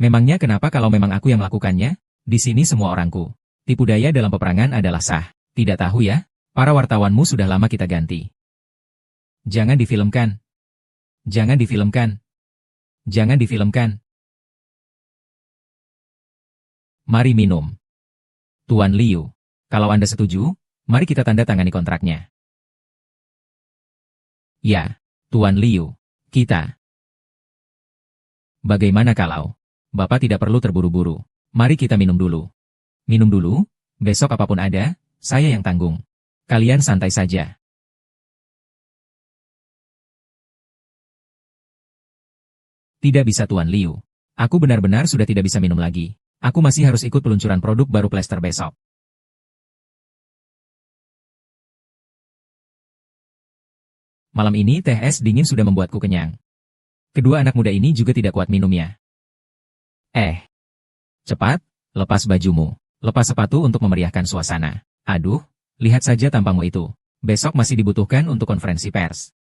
[SPEAKER 1] Memangnya kenapa kalau memang aku yang melakukannya? Di sini semua orangku. Tipu daya dalam peperangan adalah sah. Tidak tahu ya? Para wartawanmu sudah lama kita ganti. Jangan difilmkan. Jangan difilmkan. Jangan difilmkan. Mari minum. Tuan Liu, kalau Anda setuju, mari kita tanda tangani kontraknya. Ya, Tuan Liu, kita. Bagaimana kalau Bapak tidak perlu terburu-buru? Mari kita minum dulu. Minum dulu, besok apapun ada, saya yang tanggung. Kalian santai saja. Tidak bisa Tuan Liu. Aku benar-benar sudah tidak bisa minum lagi. Aku masih harus ikut peluncuran produk baru Plester besok. Malam ini teh es dingin sudah membuatku kenyang. Kedua anak muda ini juga tidak kuat minumnya. Cepat, lepas bajumu. Lepas sepatu untuk memeriahkan suasana. Aduh, lihat saja tampangmu itu. Besok masih dibutuhkan untuk konferensi pers.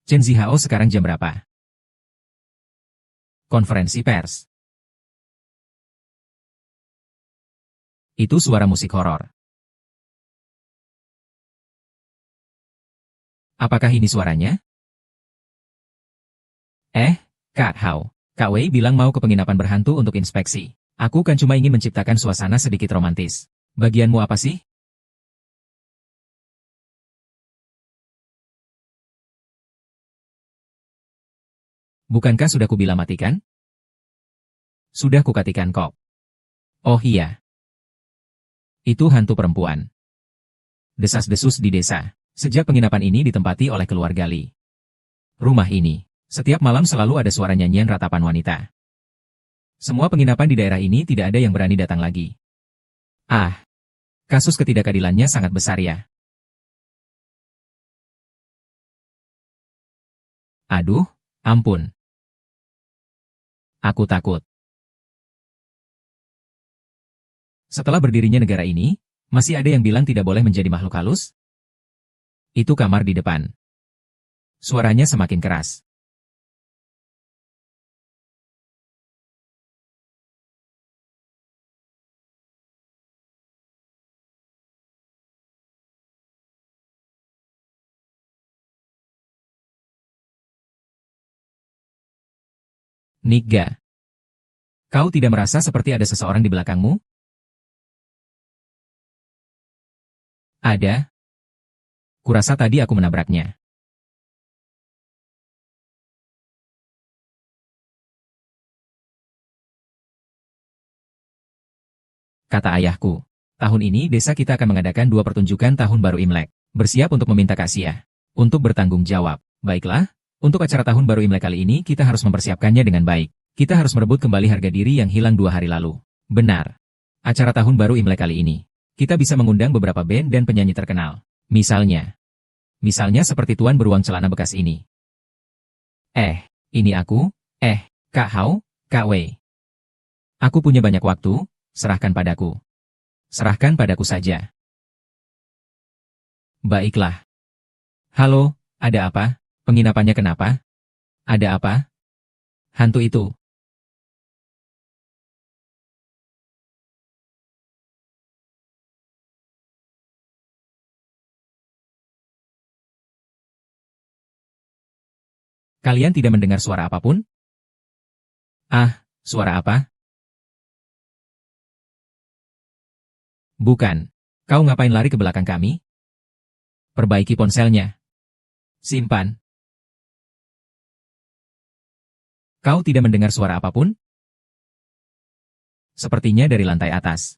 [SPEAKER 1] Chen Zihao sekarang jam berapa? Konferensi pers. Itu suara musik horor. Apakah ini suaranya? Kak Hao. Kak Wei bilang mau ke penginapan berhantu untuk inspeksi. Aku kan cuma ingin menciptakan suasana sedikit romantis. Bagianmu apa sih? Bukankah sudah kubilang matikan? Sudah kukatikan kok. Oh iya. Itu hantu perempuan. Desas-desus di desa. Sejak penginapan ini ditempati oleh keluarga Li. Rumah ini, setiap malam selalu ada suara nyanyian ratapan wanita. Semua penginapan di daerah ini tidak ada yang berani datang lagi. Kasus ketidakadilannya sangat besar ya. Aduh, ampun. Aku takut. Setelah berdirinya negara ini, masih ada yang bilang tidak boleh menjadi makhluk halus? Itu kamar di depan. Suaranya semakin keras. Niga, kau tidak merasa seperti ada seseorang di belakangmu? Ada. Kurasa tadi aku menabraknya. Kata ayahku, tahun ini desa kita akan mengadakan 2 pertunjukan tahun baru Imlek. Bersiap untuk meminta kasiah. Untuk bertanggung jawab. Baiklah, untuk acara tahun baru Imlek kali ini kita harus mempersiapkannya dengan baik. Kita harus merebut kembali harga diri yang hilang 2 hari lalu. Benar. Acara tahun baru Imlek kali ini, kita bisa mengundang beberapa band dan penyanyi terkenal. Misalnya seperti tuan beruang celana bekas ini. Ini aku, Kak Hao, Kak Wei. Aku punya banyak waktu, serahkan padaku. Serahkan padaku saja. Baiklah. Halo, ada apa? Penginapannya kenapa? Ada apa? Hantu itu. Kalian tidak mendengar suara apapun? Ah, suara apa? Bukan. Kau ngapain lari ke belakang kami? Perbaiki ponselnya. Simpan. Kau tidak mendengar suara apapun? Sepertinya dari lantai atas.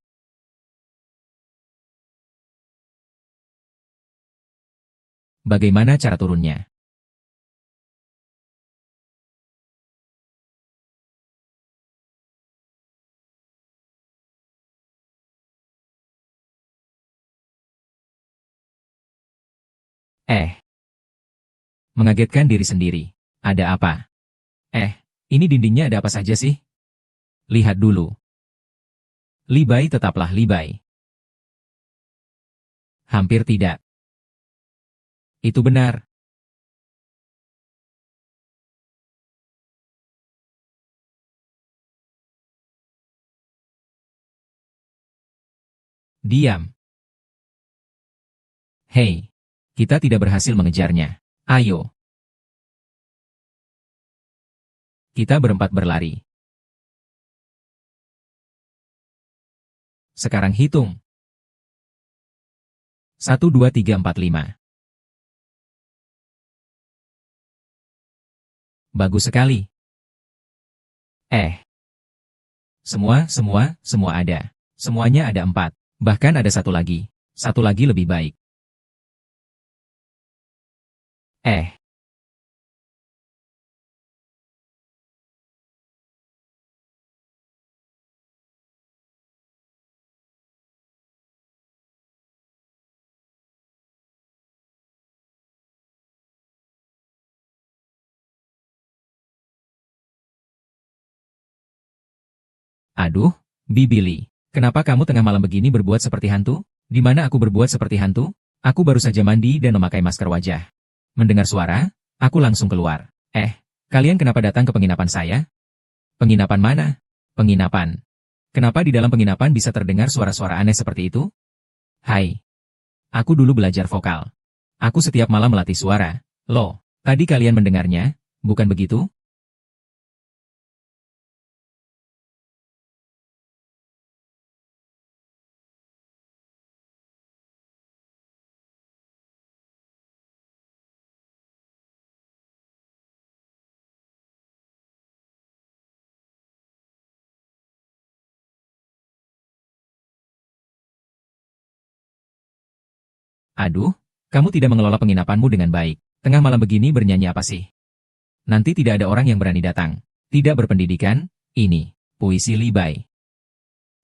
[SPEAKER 1] Bagaimana cara turunnya? Mengagetkan diri sendiri. Ada apa? Ini dindingnya ada apa saja sih? Lihat dulu. Libai tetaplah libai. Hampir tidak. Itu benar. Diam. Hei, kita tidak berhasil mengejarnya. Ayo. Kita berempat berlari. Sekarang hitung. 1, 2, 3, 4, 5. Bagus sekali. Semua ada. Semuanya ada 4. Bahkan ada satu lagi. Satu lagi lebih baik. Aduh, Bibili. Kenapa kamu tengah malam begini berbuat seperti hantu? Di mana aku berbuat seperti hantu? Aku baru saja mandi dan memakai masker wajah. Mendengar suara, aku langsung keluar. Kalian kenapa datang ke penginapan saya? Penginapan mana? Penginapan. Kenapa di dalam penginapan bisa terdengar suara-suara aneh seperti itu? Hai. Aku dulu belajar vokal. Aku setiap malam melatih suara. Loh, tadi kalian mendengarnya, bukan begitu? Aduh, kamu tidak mengelola penginapanmu dengan baik. Tengah malam begini bernyanyi apa sih? Nanti tidak ada orang yang berani datang. Tidak berpendidikan, ini, puisi libai.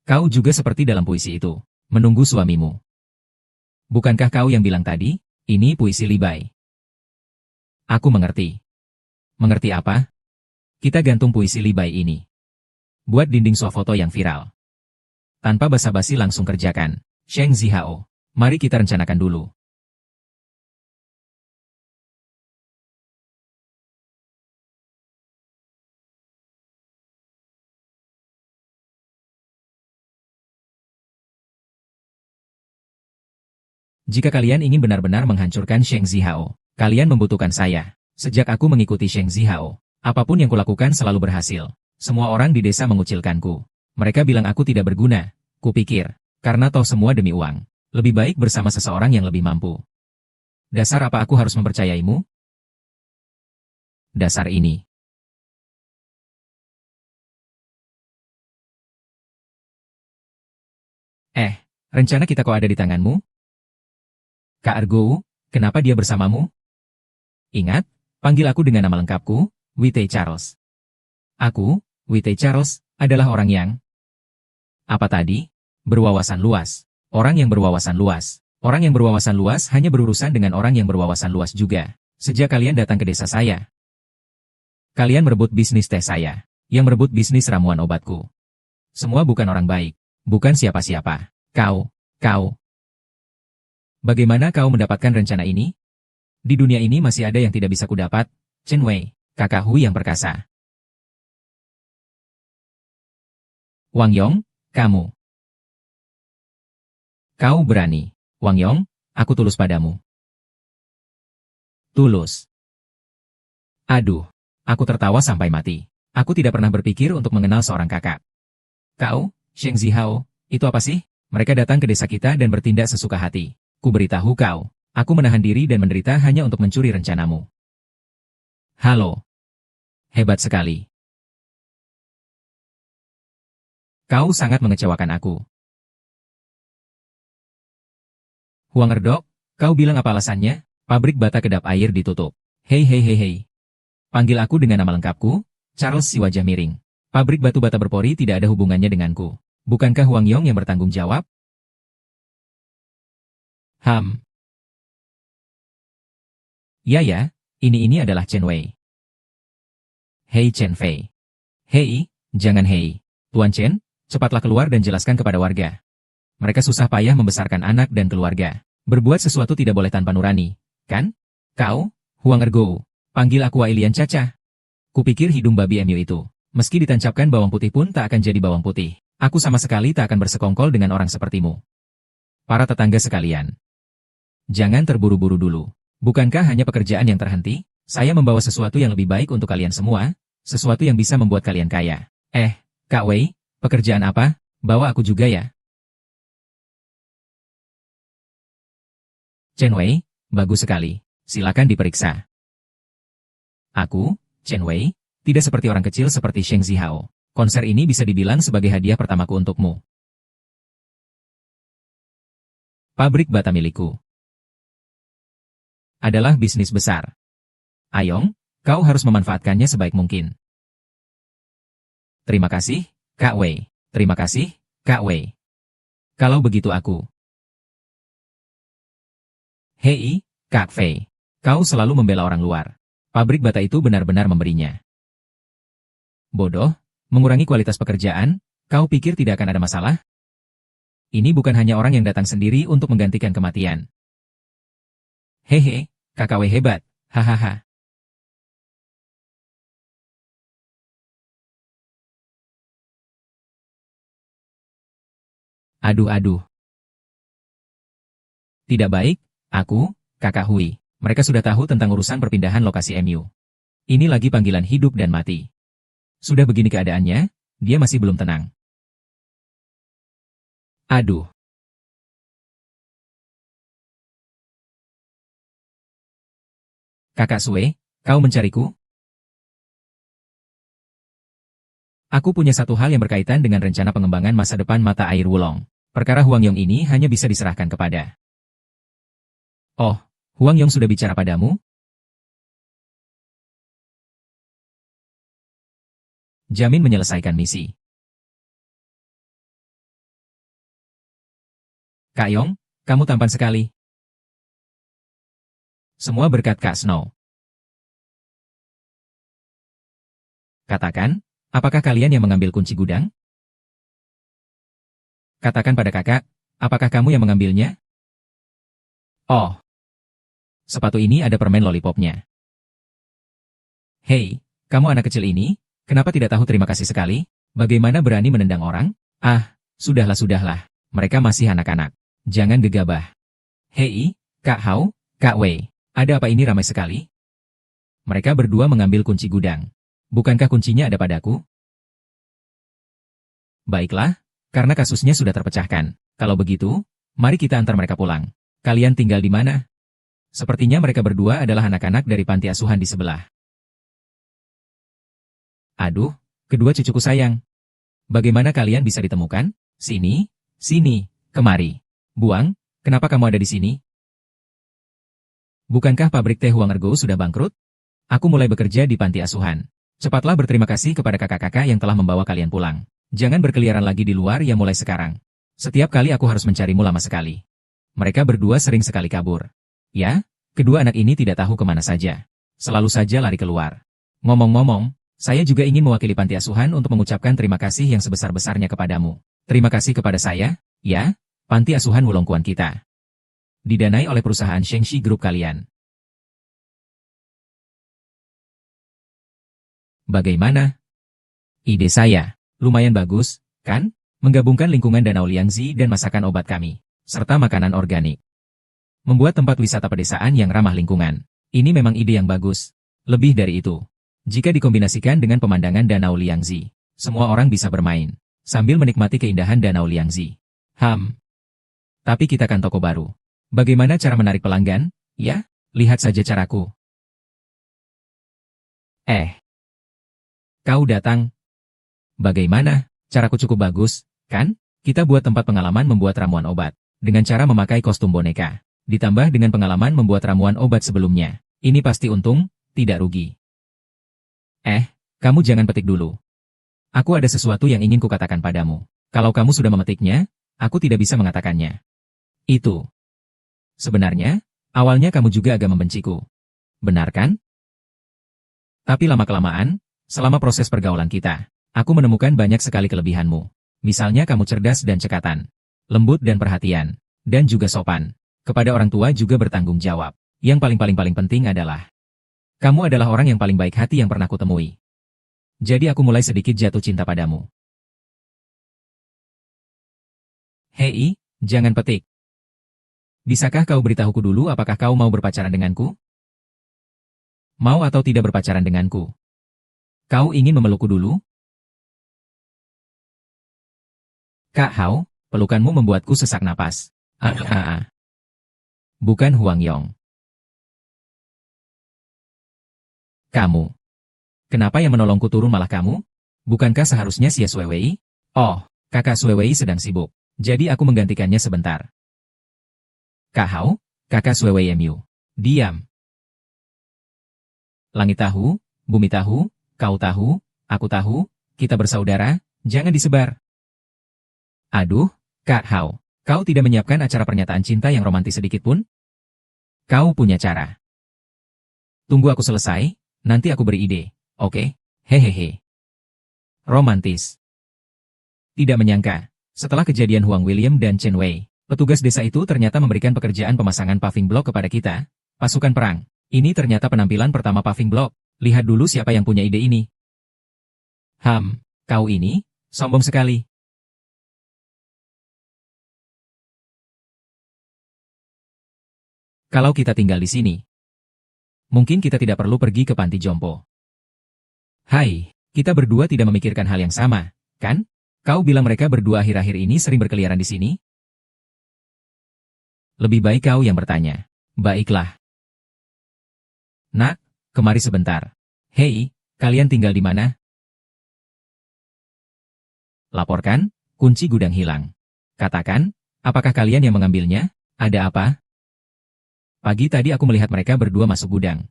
[SPEAKER 1] Kau juga seperti dalam puisi itu, menunggu suamimu. Bukankah kau yang bilang tadi, ini puisi libai? Aku mengerti. Mengerti apa? Kita gantung puisi Li Bai ini. Buat dinding swafoto yang viral. Tanpa basa-basi langsung kerjakan. Sheng Zihao, mari kita rencanakan dulu. Jika kalian ingin benar-benar menghancurkan Sheng Zihao, kalian membutuhkan saya. Sejak aku mengikuti Sheng Zihao, apapun yang kulakukan selalu berhasil. Semua orang di desa mengucilkanku. Mereka bilang aku tidak berguna. Kupikir, karena toh semua demi uang. Lebih baik bersama seseorang yang lebih mampu. Dasar apa aku harus mempercayaimu? Dasar ini. Rencana kita kok ada di tanganmu? Kak Argo, kenapa dia bersamamu? Ingat, panggil aku dengan nama lengkapku, Wite Charles. Aku, Wite Charles, adalah orang yang... Apa tadi? Berwawasan luas. Orang yang berwawasan luas. Orang yang berwawasan luas hanya berurusan dengan orang yang berwawasan luas juga. Sejak kalian datang ke desa saya, kalian merebut bisnis teh saya. Yang merebut bisnis ramuan obatku. Semua bukan orang baik. Bukan siapa-siapa. Kau. Bagaimana kau mendapatkan rencana ini? Di dunia ini masih ada yang tidak bisa kudapat. Chen Wei, kakak Hu yang perkasa. Wang Yong, kamu. Kau berani. Wang Yong, aku tulus padamu. Tulus. Aduh, aku tertawa sampai mati. Aku tidak pernah berpikir untuk mengenal seorang kakak. Kau, Sheng Zihao, itu apa sih? Mereka datang ke desa kita dan bertindak sesuka hati. Ku beritahu kau, aku menahan diri dan menderita hanya untuk mencuri rencanamu. Halo. Hebat sekali. Kau sangat mengecewakan aku. Huang Erdok, kau bilang apa alasannya? Pabrik bata kedap air ditutup. Hei. Panggil aku dengan nama lengkapku, Charles si wajah miring. Pabrik batu bata berpori tidak ada hubungannya denganku. Bukankah Huang Yong yang bertanggung jawab? Ya, ini adalah Chen Wei. Hei Chen Fei. Hei, jangan hei. Tuan Chen, cepatlah keluar dan jelaskan kepada warga. Mereka susah payah membesarkan anak dan keluarga. Berbuat sesuatu tidak boleh tanpa nurani, kan? Kau, Huang Ergo, panggil aku Wailian Caca. Kupikir hidung babi MU itu, meski ditancapkan bawang putih pun tak akan jadi bawang putih. Aku sama sekali tak akan bersekongkol dengan orang sepertimu. Para tetangga sekalian. Jangan terburu-buru dulu. Bukankah hanya pekerjaan yang terhenti? Saya membawa sesuatu yang lebih baik untuk kalian semua, sesuatu yang bisa membuat kalian kaya. Kak Wei, pekerjaan apa? Bawa aku juga ya. Chen Wei, bagus sekali. Silakan diperiksa. Aku, Chen Wei, tidak seperti orang kecil seperti Sheng Zihao. Konser ini bisa dibilang sebagai hadiah pertamaku untukmu. Pabrik bata milikku adalah bisnis besar. Ayong, kau harus memanfaatkannya sebaik mungkin. Terima kasih, Kak Wei. Terima kasih, Kak Wei. Kalau begitu aku. Hei, Kak Fei. Kau selalu membela orang luar. Pabrik bata itu benar-benar memberinya. Bodoh, mengurangi kualitas pekerjaan, kau pikir tidak akan ada masalah? Ini bukan hanya orang yang datang sendiri untuk menggantikan kematian. Hehe, KKW hebat, hahaha. Aduh. Tidak baik, aku, Kakak Hui. Mereka sudah tahu tentang urusan perpindahan lokasi MU. Ini lagi panggilan hidup dan mati. Sudah begini keadaannya, dia masih belum tenang. Aduh. Kakak Sue, kau mencariku? Aku punya satu hal yang berkaitan dengan rencana pengembangan masa depan mata air Wulong. Perkara Huang Yong ini hanya bisa diserahkan kepada... Oh, Huang Yong sudah bicara padamu? Jamin menyelesaikan misi. Kak Yong, kamu tampan sekali. Semua berkat Kak Snow. Katakan, apakah kalian yang mengambil kunci gudang? Katakan pada kakak, apakah kamu yang mengambilnya? Oh, sepatu ini ada permen lollipopnya. Hei, kamu anak kecil ini, kenapa tidak tahu terima kasih sekali? Bagaimana berani menendang orang? Ah, sudahlah. Mereka masih anak-anak. Jangan gegabah. Hei, Kak Hao, Kak Wei, ada apa ini ramai sekali? Mereka berdua mengambil kunci gudang. Bukankah kuncinya ada padaku? Baiklah, karena kasusnya sudah terpecahkan. Kalau begitu, mari kita antar mereka pulang. Kalian tinggal di mana? Sepertinya mereka berdua adalah anak-anak dari panti asuhan di sebelah. Aduh, kedua cucuku sayang. Bagaimana kalian bisa ditemukan? Sini, kemari. Buang, kenapa kamu ada di sini? Bukankah pabrik teh Huang Ergo sudah bangkrut? Aku mulai bekerja di panti asuhan. Cepatlah berterima kasih kepada kakak-kakak yang telah membawa kalian pulang. Jangan berkeliaran lagi di luar ya mulai sekarang. Setiap kali aku harus mencarimu lama sekali. Mereka berdua sering sekali kabur. Ya, kedua anak ini tidak tahu kemana saja. Selalu saja lari keluar. Ngomong-ngomong, saya juga ingin mewakili panti asuhan untuk mengucapkan terima kasih yang sebesar-besarnya kepadamu. Terima kasih kepada saya, ya, panti asuhan Wulongkuan kita. Didanai oleh perusahaan Shengxi Group kalian. Bagaimana? Ide saya, lumayan bagus, kan? Menggabungkan lingkungan Danau Liangzi dan masakan obat kami, serta makanan organik. Membuat tempat wisata pedesaan yang ramah lingkungan. Ini memang ide yang bagus. Lebih dari itu, jika dikombinasikan dengan pemandangan Danau Liangzi, semua orang bisa bermain, sambil menikmati keindahan Danau Liangzi. Tapi kita kan toko baru. Bagaimana cara menarik pelanggan? Ya, lihat saja caraku. Kau datang. Bagaimana? Caraku cukup bagus, kan? Kita buat tempat pengalaman membuat ramuan obat, dengan cara memakai kostum boneka, ditambah dengan pengalaman membuat ramuan obat sebelumnya. Ini pasti untung, tidak rugi. Kamu jangan petik dulu. Aku ada sesuatu yang ingin kukatakan padamu. Kalau kamu sudah memetiknya, aku tidak bisa mengatakannya. Itu. Sebenarnya, awalnya kamu juga agak membenciku. Benar kan? Tapi lama-kelamaan, selama proses pergaulan kita, aku menemukan banyak sekali kelebihanmu. Misalnya kamu cerdas dan cekatan, lembut dan perhatian, dan juga sopan. Kepada orang tua juga bertanggung jawab. Yang paling penting adalah, kamu adalah orang yang paling baik hati yang pernah kutemui. Jadi aku mulai sedikit jatuh cinta padamu. Hei, jangan petik. Bisakah kau beritahuku dulu apakah kau mau berpacaran denganku? Mau atau tidak berpacaran denganku? Kau ingin memelukku dulu? Kak Hao, pelukanmu membuatku sesak napas. Bukan Huang Yong. Kamu. Kenapa yang menolongku turun malah kamu? Bukankah seharusnya Xie Suewei? Oh, kakak Suewei sedang sibuk. Jadi aku menggantikannya sebentar. Kak Hao, kakak Suewei Mu. Diam. Langit tahu, bumi tahu, kau tahu, aku tahu, kita bersaudara, jangan disebar. Aduh, Kak Hao, kau tidak menyiapkan acara pernyataan cinta yang romantis sedikit pun? Kau punya cara. Tunggu aku selesai, nanti aku beri ide, oke? Hehehe. Romantis. Tidak menyangka, setelah kejadian Huang William dan Chen Wei, petugas desa itu ternyata memberikan pekerjaan pemasangan paving block kepada kita, pasukan perang. Ini ternyata penampilan pertama paving block. Lihat dulu siapa yang punya ide ini. Kau ini, sombong sekali. Kalau kita tinggal di sini, mungkin kita tidak perlu pergi ke panti jompo. Hai, kita berdua tidak memikirkan hal yang sama, kan? Kau bilang mereka berdua akhir-akhir ini sering berkeliaran di sini? Lebih baik kau yang bertanya. Baiklah. Nak, kemari sebentar. Hei, kalian tinggal di mana? Laporkan, kunci gudang hilang. Katakan, apakah kalian yang mengambilnya? Ada apa? Pagi tadi aku melihat mereka berdua masuk gudang.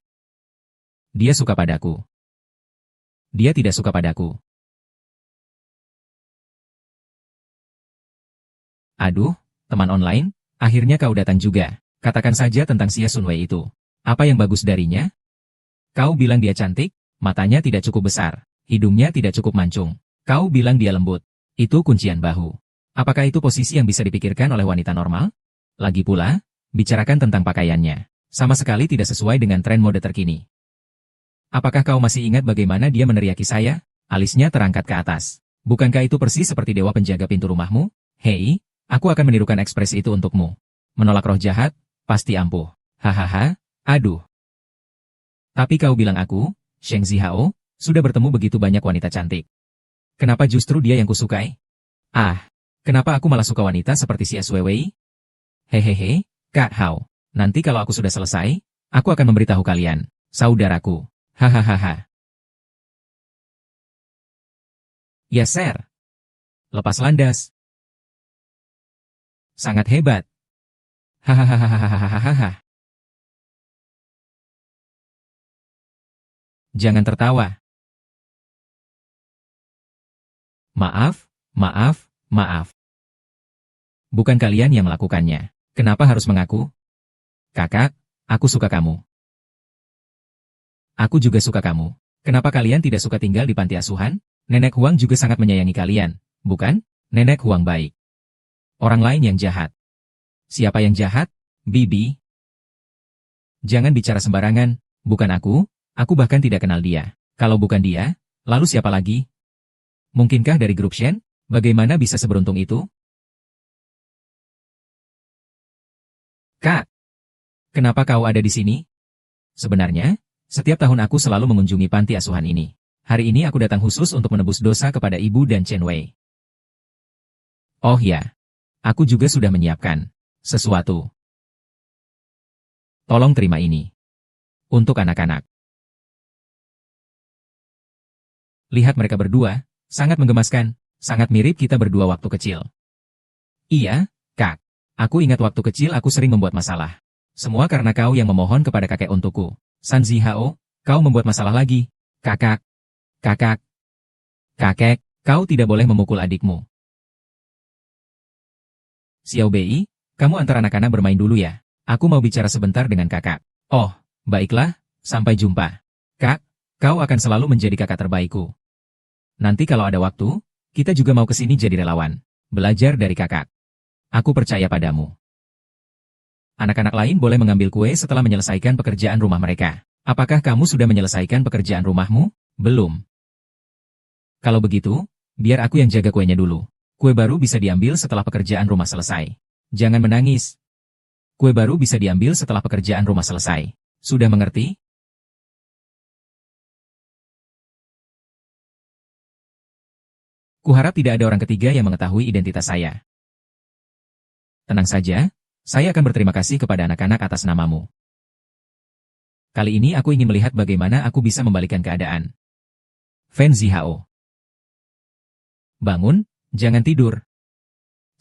[SPEAKER 1] Dia suka padaku. Dia tidak suka padaku. Aduh, teman online, akhirnya kau datang juga. Katakan saja tentang Xie Sunwei itu. Apa yang bagus darinya? Kau bilang dia cantik, matanya tidak cukup besar. Hidungnya tidak cukup mancung. Kau bilang dia lembut. Itu kuncian bahu. Apakah itu posisi yang bisa dipikirkan oleh wanita normal? Lagi pula, bicarakan tentang pakaiannya. Sama sekali tidak sesuai dengan tren mode terkini. Apakah kau masih ingat bagaimana dia meneriaki saya? Alisnya terangkat ke atas. Bukankah itu persis seperti dewa penjaga pintu rumahmu? Hei, aku akan menirukan ekspresi itu untukmu. Menolak roh jahat, pasti ampuh. Hahaha, aduh. Tapi kau bilang aku, Sheng Zihao, sudah bertemu begitu banyak wanita cantik. Kenapa justru dia yang kusukai? Ah, kenapa aku malah suka wanita seperti si Swei? Hehehe, Kak Hao. Nanti kalau aku sudah selesai, aku akan memberitahu kalian, saudaraku. Hahaha. Ya, Sir. Lepas landas. Sangat hebat. Hahaha. Jangan tertawa. Maaf, maaf, maaf. Bukan kalian yang melakukannya. Kenapa harus mengaku? Kakak, aku suka kamu. Aku juga suka kamu. Kenapa kalian tidak suka tinggal di panti asuhan? Nenek Huang juga sangat menyayangi kalian, bukan? Nenek Huang baik. Orang lain yang jahat. Siapa yang jahat? Bibi. Jangan bicara sembarangan, bukan aku bahkan tidak kenal dia. Kalau bukan dia, lalu siapa lagi? Mungkinkah dari grup Shen? Bagaimana bisa seberuntung itu? Kak, kenapa kau ada di sini? Sebenarnya, setiap tahun aku selalu mengunjungi panti asuhan ini. Hari ini aku datang khusus untuk menebus dosa kepada ibu dan Chen Wei. Oh ya, aku juga sudah menyiapkan sesuatu. Tolong terima ini. Untuk anak-anak. Lihat mereka berdua, sangat menggemaskan, sangat mirip kita berdua waktu kecil. Iya, Kak. Aku ingat waktu kecil aku sering membuat masalah. Semua karena kau yang memohon kepada kakek untukku. San Zihao, kau membuat masalah lagi. Kakak. Kakek, kau tidak boleh memukul adikmu. Xiao Bei, kamu antar anak-anak bermain dulu ya. Aku mau bicara sebentar dengan kakak. Oh, baiklah, sampai jumpa. Kak, kau akan selalu menjadi kakak terbaikku. Nanti kalau ada waktu, kita juga mau ke sini jadi relawan. Belajar dari kakak. Aku percaya padamu. Anak-anak lain boleh mengambil kue setelah menyelesaikan pekerjaan rumah mereka. Apakah kamu sudah menyelesaikan pekerjaan rumahmu? Belum. Kalau begitu, biar aku yang jaga kuenya dulu. Kue baru bisa diambil setelah pekerjaan rumah selesai. Jangan menangis. Kue baru bisa diambil setelah pekerjaan rumah selesai. Sudah mengerti? Kuharap tidak ada orang ketiga yang mengetahui identitas saya. Tenang saja, saya akan berterima kasih kepada anak-anak atas namamu. Kali ini aku ingin melihat bagaimana aku bisa membalikan keadaan. Fen Zihao. Bangun, jangan tidur.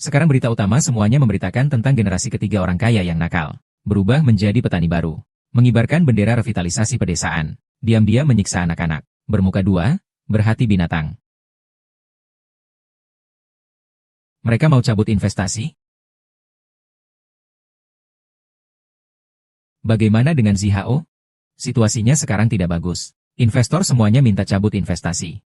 [SPEAKER 1] Sekarang berita utama semuanya memberitakan tentang generasi ketiga orang kaya yang nakal. Berubah menjadi petani baru. Mengibarkan bendera revitalisasi pedesaan. Diam-diam menyiksa anak-anak. Bermuka dua, berhati binatang. Mereka mau cabut investasi? Bagaimana dengan Zihao? Situasinya sekarang tidak bagus. Investor semuanya minta cabut investasi.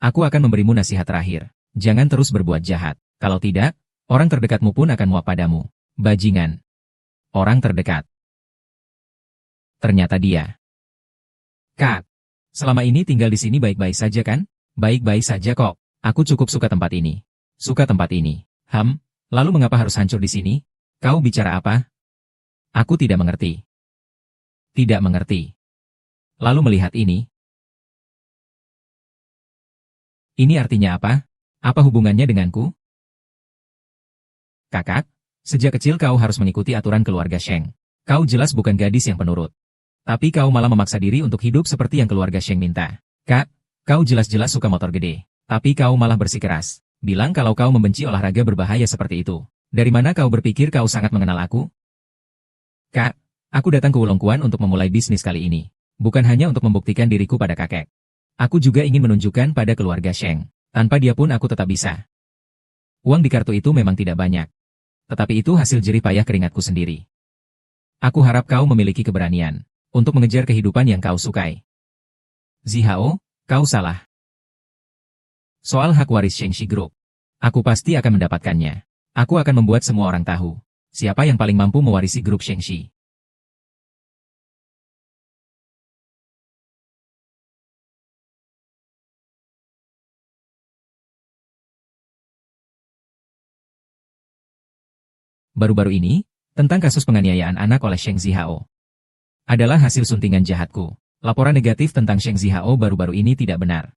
[SPEAKER 1] Aku akan memberimu nasihat terakhir. Jangan terus berbuat jahat. Kalau tidak, orang terdekatmu pun akan muak padamu. Bajingan. Orang terdekat. Ternyata dia. Kak, selama ini tinggal di sini baik-baik saja kan? Baik-baik saja kok. Aku cukup suka tempat ini. Suka tempat ini. Lalu mengapa harus hancur di sini? Kau bicara apa? Aku tidak mengerti. Tidak mengerti. Lalu melihat ini. Ini artinya apa? Apa hubungannya denganku? Kakak, sejak kecil kau harus mengikuti aturan keluarga Sheng. Kau jelas bukan gadis yang penurut. Tapi kau malah memaksa diri untuk hidup seperti yang keluarga Sheng minta. Kak, kau jelas-jelas suka motor gede. Tapi kau malah bersikeras. Bilang kalau kau membenci olahraga berbahaya seperti itu. Dari mana kau berpikir kau sangat mengenal aku? Kak, aku datang ke Wulongkuan untuk memulai bisnis kali ini. Bukan hanya untuk membuktikan diriku pada kakek. Aku juga ingin menunjukkan pada keluarga Sheng. Tanpa dia pun aku tetap bisa. Uang di kartu itu memang tidak banyak. Tetapi itu hasil jerih payah keringatku sendiri. Aku harap kau memiliki keberanian untuk mengejar kehidupan yang kau sukai. Zihao, kau salah. Soal hak waris Shengxi Group. Aku pasti akan mendapatkannya. Aku akan membuat semua orang tahu. Siapa yang paling mampu mewarisi grup Shengxi. Baru-baru ini, tentang kasus penganiayaan anak oleh Sheng Zihao. Adalah hasil suntingan jahatku. Laporan negatif tentang Sheng Zihao baru-baru ini tidak benar.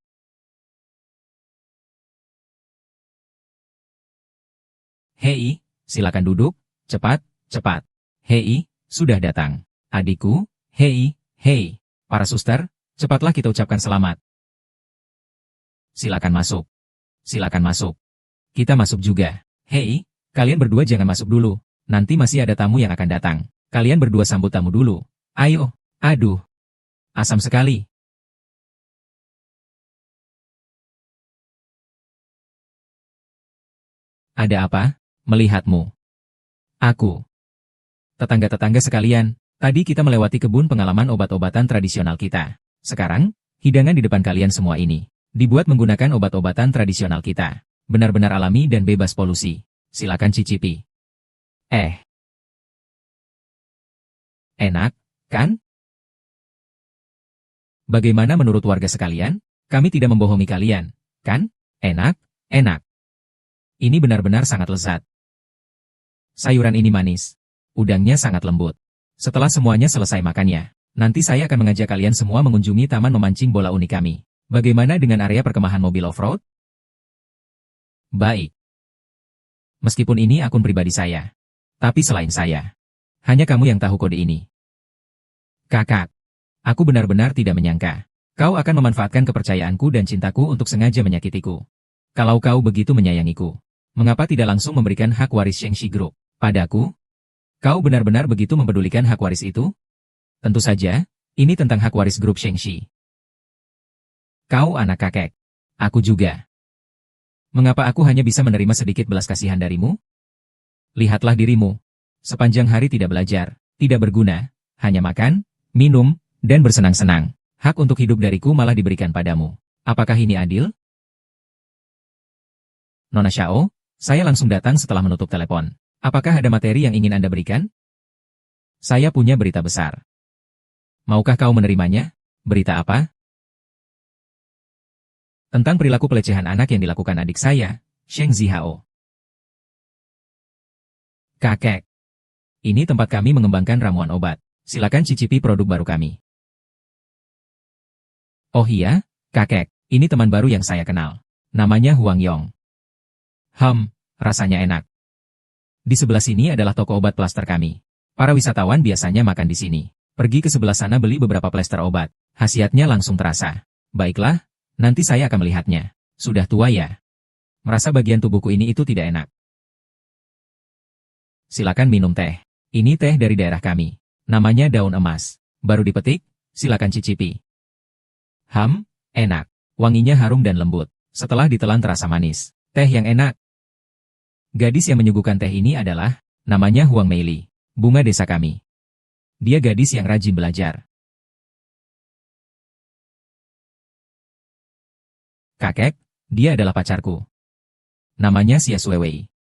[SPEAKER 1] Hei, silakan duduk, cepat, cepat. Hei, sudah datang. Adikku, hei, hei. Para suster, cepatlah kita ucapkan selamat. Silakan masuk. Silakan masuk. Kita masuk juga. Hei, kalian berdua jangan masuk dulu. Nanti masih ada tamu yang akan datang. Kalian berdua sambut tamu dulu. Ayo, aduh. Asam sekali. Ada apa? Melihatmu. Aku. Tetangga-tetangga sekalian, tadi kita melewati kebun pengalaman obat-obatan tradisional kita. Sekarang, hidangan di depan kalian semua ini dibuat menggunakan obat-obatan tradisional kita. Benar-benar alami dan bebas polusi. Silakan cicipi. Enak, kan? Bagaimana menurut warga sekalian? Kami tidak membohongi kalian, kan? Enak, enak. Ini benar-benar sangat lezat. Sayuran ini manis. Udangnya sangat lembut. Setelah semuanya selesai makannya, nanti saya akan mengajak kalian semua mengunjungi taman memancing bola unik kami. Bagaimana dengan area perkemahan mobil off-road? Baik. Meskipun ini akun pribadi saya. Tapi selain saya, hanya kamu yang tahu kode ini. Kakak, aku benar-benar tidak menyangka. Kau akan memanfaatkan kepercayaanku dan cintaku untuk sengaja menyakitiku. Kalau kau begitu menyayangiku, mengapa tidak langsung memberikan hak waris Shengxi Group padaku? Kau benar-benar begitu mempedulikan hak waris itu? Tentu saja, ini tentang hak waris grup Shengxi. Kau anak kakek. Aku juga. Mengapa aku hanya bisa menerima sedikit belas kasihan darimu? Lihatlah dirimu. Sepanjang hari tidak belajar, tidak berguna, hanya makan, minum, dan bersenang-senang. Hak untuk hidup dariku malah diberikan padamu. Apakah ini adil? Nona Xiao, saya langsung datang setelah menutup telepon. Apakah ada materi yang ingin Anda berikan? Saya punya berita besar. Maukah kau menerimanya? Berita apa? Tentang perilaku pelecehan anak yang dilakukan adik saya, Sheng Zihao. Kakek. Ini tempat kami mengembangkan ramuan obat. Silakan cicipi produk baru kami. Oh iya, kakek, ini teman baru yang saya kenal. Namanya Huang Yong. Rasanya enak. Di sebelah sini adalah toko obat plaster kami. Para wisatawan biasanya makan di sini. Pergi ke sebelah sana beli beberapa plester obat. Khasiatnya langsung terasa. Baiklah, nanti saya akan melihatnya. Sudah tua ya? Merasa bagian tubuhku ini itu tidak enak. Silakan minum teh. Ini teh dari daerah kami. Namanya daun emas. Baru dipetik, silakan cicipi. Enak. Wanginya harum dan lembut. Setelah ditelan terasa manis. Teh yang enak. Gadis yang menyuguhkan teh ini adalah, namanya Huang Meili, bunga desa kami. Dia gadis yang rajin belajar. Kakek, dia adalah pacarku. Namanya Xia Suewei.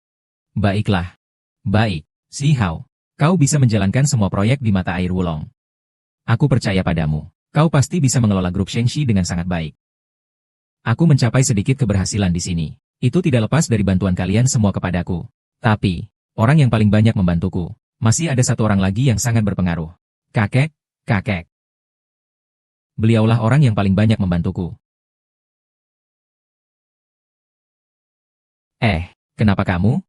[SPEAKER 1] Baiklah. Baik, Si Hao. Kau bisa menjalankan semua proyek di mata air Wulong. Aku percaya padamu. Kau pasti bisa mengelola grup Shengxi dengan sangat baik. Aku mencapai sedikit keberhasilan di sini. Itu tidak lepas dari bantuan kalian semua kepadaku. Tapi, orang yang paling banyak membantuku, masih ada satu orang lagi yang sangat berpengaruh. Kakek. Beliaulah orang yang paling banyak membantuku. Kenapa kamu?